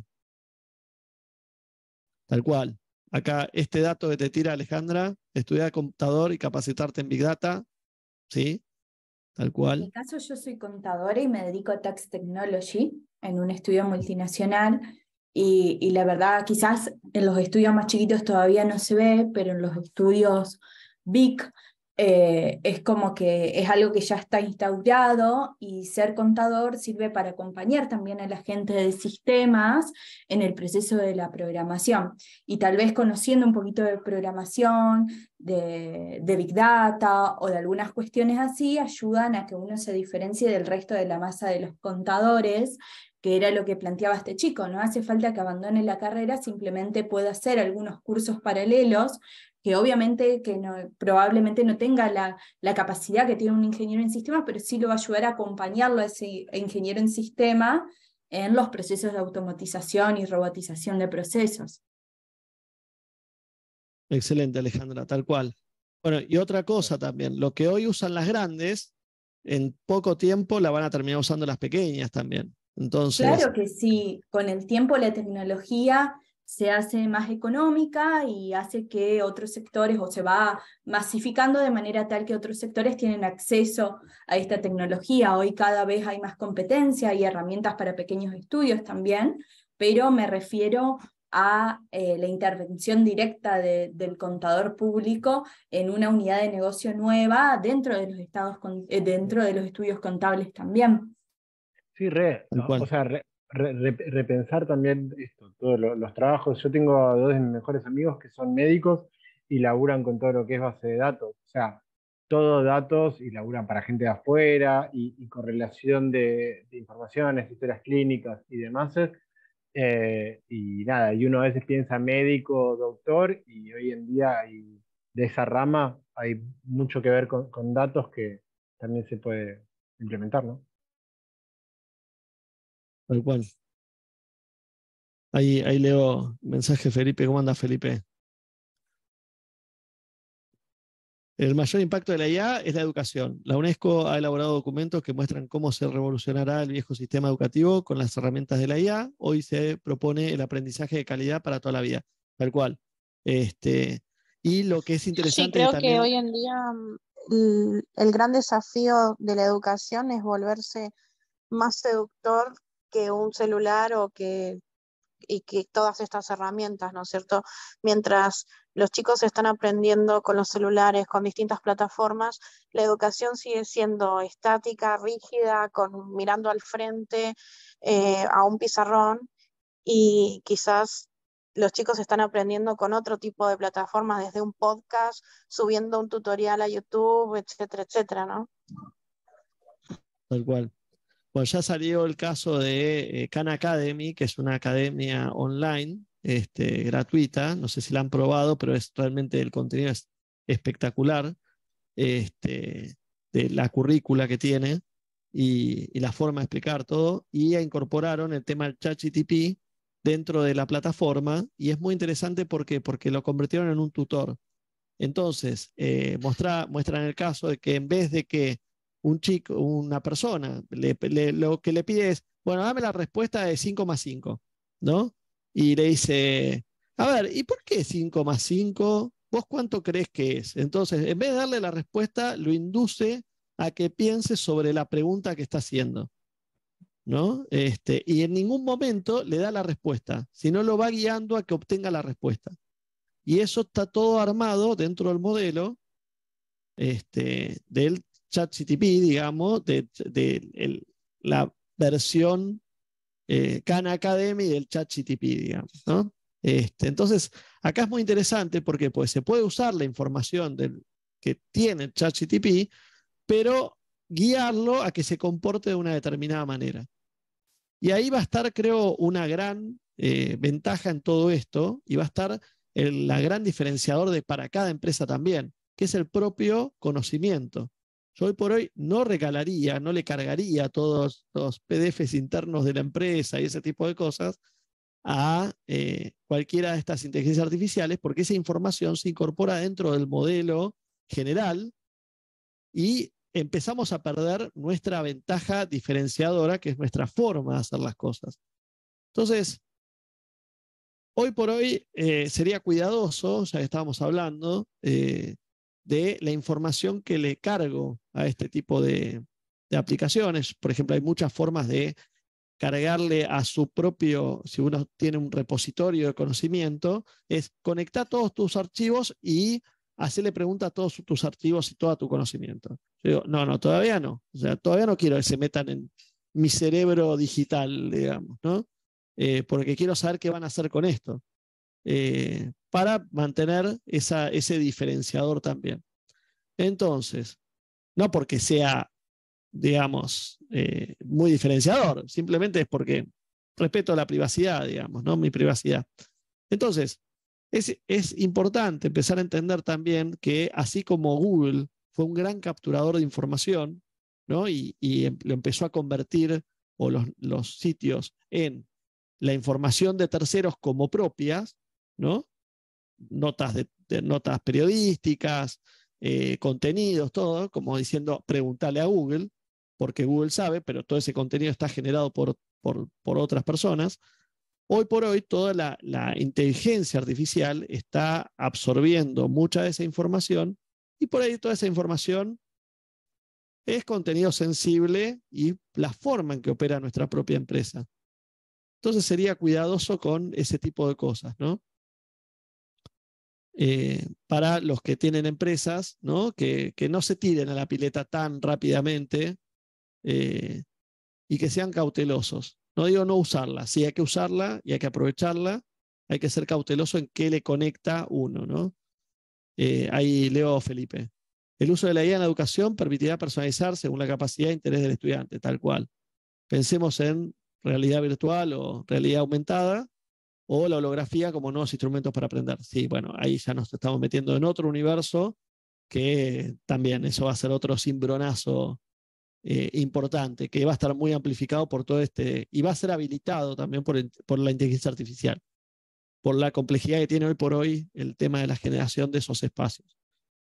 Tal cual. Acá este dato que te tira Alejandra, estudiar computador y capacitarte en Big Data, ¿sí? Tal En mi cual. caso, yo soy contadora y me dedico a Tax Technology en un estudio multinacional y la verdad, quizás en los estudios más chiquitos todavía no se ve, pero en los estudios big es como que es algo que ya está instaurado y ser contador sirve para acompañar también a la gente de sistemas en el proceso de la programación. Y tal vez conociendo un poquito de programación, de Big Data o de algunas cuestiones así, ayudan a que uno se diferencie del resto de la masa de los contadores, que era lo que planteaba este chico. No hace falta que abandone la carrera, simplemente pueda hacer algunos cursos paralelos, que obviamente probablemente no tenga la capacidad que tiene un ingeniero en sistemas, pero sí lo va a ayudar a acompañarlo a ese ingeniero en sistema en los procesos de automatización y robotización de procesos. Excelente, Alejandra, tal cual. Bueno, y otra cosa también, lo que hoy usan las grandes, en poco tiempo la van a terminar usando las pequeñas también. Entonces, claro que sí, con el tiempo la tecnología se hace más económica y hace que otros sectores, o se va masificando de manera tal que otros sectores tienen acceso a esta tecnología. Hoy cada vez hay más competencia y herramientas para pequeños estudios también, pero me refiero a la intervención directa del contador público en una unidad de negocio nueva dentro de dentro de los estudios contables también. Sí, tal cual. o sea, repensar también esto, todos los trabajos. Yo tengo a dos de mis mejores amigos que son médicos y laburan con todo lo que es base de datos. O sea, todos datos y laburan para gente de afuera y correlación de informaciones, historias clínicas y demás. Y nada, y uno a veces piensa médico, doctor, y hoy en día de esa rama hay mucho que ver con datos que también se puede implementar, ¿no? Tal cual. Ahí leo mensaje Felipe. ¿Cómo anda, Felipe? El mayor impacto de la IA es la educación. La UNESCO ha elaborado documentos que muestran cómo se revolucionará el viejo sistema educativo con las herramientas de la IA. Hoy se propone el aprendizaje de calidad para toda la vida. Tal cual. Y lo que es Sí, interesante creo que también, hoy en día el gran desafío de la educación es volverse más seductor que un celular y que todas estas herramientas, ¿no es cierto? Mientras los chicos están aprendiendo con los celulares, con distintas plataformas, la educación sigue siendo estática, rígida, mirando al frente a un pizarrón, y quizás los chicos están aprendiendo con otro tipo de plataformas, desde un podcast, subiendo un tutorial a YouTube, etcétera, etcétera, ¿no? Tal cual. Bueno, ya salió el caso de Khan Academy, que es una academia online gratuita. No sé si la han probado, pero realmente el contenido es espectacular, de la currícula que tiene y la forma de explicar todo. Y incorporaron el tema del ChatGPT dentro de la plataforma, y es muy interesante porque lo convirtieron en un tutor. Entonces, muestran el caso de que en vez de que un chico, una persona, lo que le pide es, bueno, dame la respuesta de 5 más 5, ¿no? Y le dice, a ver, ¿y por qué 5 más 5? ¿Vos cuánto crees que es? Entonces, en vez de darle la respuesta, lo induce a que piense sobre la pregunta que está haciendo, ¿no? Y en ningún momento le da la respuesta, sino lo va guiando a que obtenga la respuesta. Y eso está todo armado dentro del modelo del ChatGPT, digamos, la versión Khan Academy del ChatGPT, digamos, ¿no? Entonces, acá es muy interesante porque pues, se puede usar la información que tiene el ChatGPT, pero guiarlo a que se comporte de una determinada manera. Y ahí va a estar, creo, una gran ventaja en todo esto, y va a estar la gran diferenciador para cada empresa también, que es el propio conocimiento. Yo hoy por hoy no regalaría, no le cargaría todos los PDFs internos de la empresa y ese tipo de cosas a cualquiera de estas inteligencias artificiales, porque esa información se incorpora dentro del modelo general y empezamos a perder nuestra ventaja diferenciadora, que es nuestra forma de hacer las cosas. Entonces, hoy por hoy sería cuidadoso, ya que estábamos hablando, de la información que le cargo a este tipo de aplicaciones. Por ejemplo, hay muchas formas de cargarle a su propio, si uno tiene un repositorio de conocimiento, es conectar todos tus archivos y hacerle preguntas a todos tus archivos y todo tu conocimiento. Yo digo, no, todavía no. O sea, todavía no quiero que se metan en mi cerebro digital, digamos, ¿no? Porque quiero saber qué van a hacer con esto, para mantener ese diferenciador también. Entonces, no porque sea, digamos, muy diferenciador, simplemente es porque respeto la privacidad, digamos, ¿no? Mi privacidad. Entonces, es importante empezar a entender también que así como Google fue un gran capturador de información, ¿no? Y lo empezó a convertir, o los sitios, en la información de terceros como propias, ¿no? Notas periodísticas, contenidos, todo, como diciendo, preguntale a Google, porque Google sabe, pero todo ese contenido está generado por otras personas. Hoy por hoy, toda la inteligencia artificial está absorbiendo mucha de esa información, y por ahí toda esa información es contenido sensible y la forma en que opera nuestra propia empresa. Entonces sería cuidadoso con ese tipo de cosas, ¿no? Para los que tienen empresas, ¿no? Que no se tiren a la pileta tan rápidamente, y que sean cautelosos. No digo no usarla, sí hay que usarla y hay que aprovecharla, hay que ser cauteloso en qué le conecta uno, ¿no? Ahí leo Felipe. El uso de la IA en la educación permitirá personalizar según la capacidad e interés del estudiante, tal cual. Pensemos en realidad virtual o realidad aumentada, o la holografía como nuevos instrumentos para aprender. Sí, bueno, ahí ya nos estamos metiendo en otro universo, que también eso va a ser otro cimbronazo importante, que va a estar muy amplificado por todo y va a ser habilitado también por la inteligencia artificial, por la complejidad que tiene hoy por hoy el tema de la generación de esos espacios.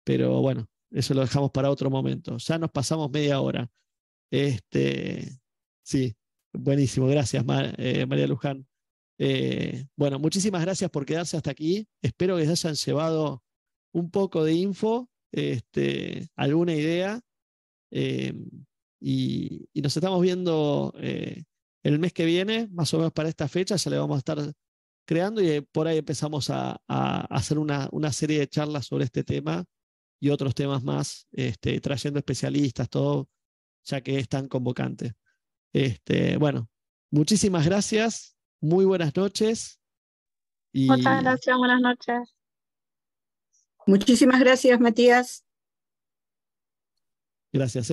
Pero bueno, eso lo dejamos para otro momento. Ya nos pasamos media hora. Sí, buenísimo. Gracias, María Luján. Bueno, muchísimas gracias por quedarse hasta aquí. Espero que se hayan llevado un poco de info, alguna idea, y nos estamos viendo el mes que viene, más o menos para esta fecha, ya le vamos a estar creando y por ahí empezamos a hacer una serie de charlas sobre este tema y otros temas más, trayendo especialistas, todo, ya que es tan convocante. Bueno, muchísimas gracias, muy buenas noches. Muchas gracias, buenas noches. Muchísimas gracias, Matías. Gracias,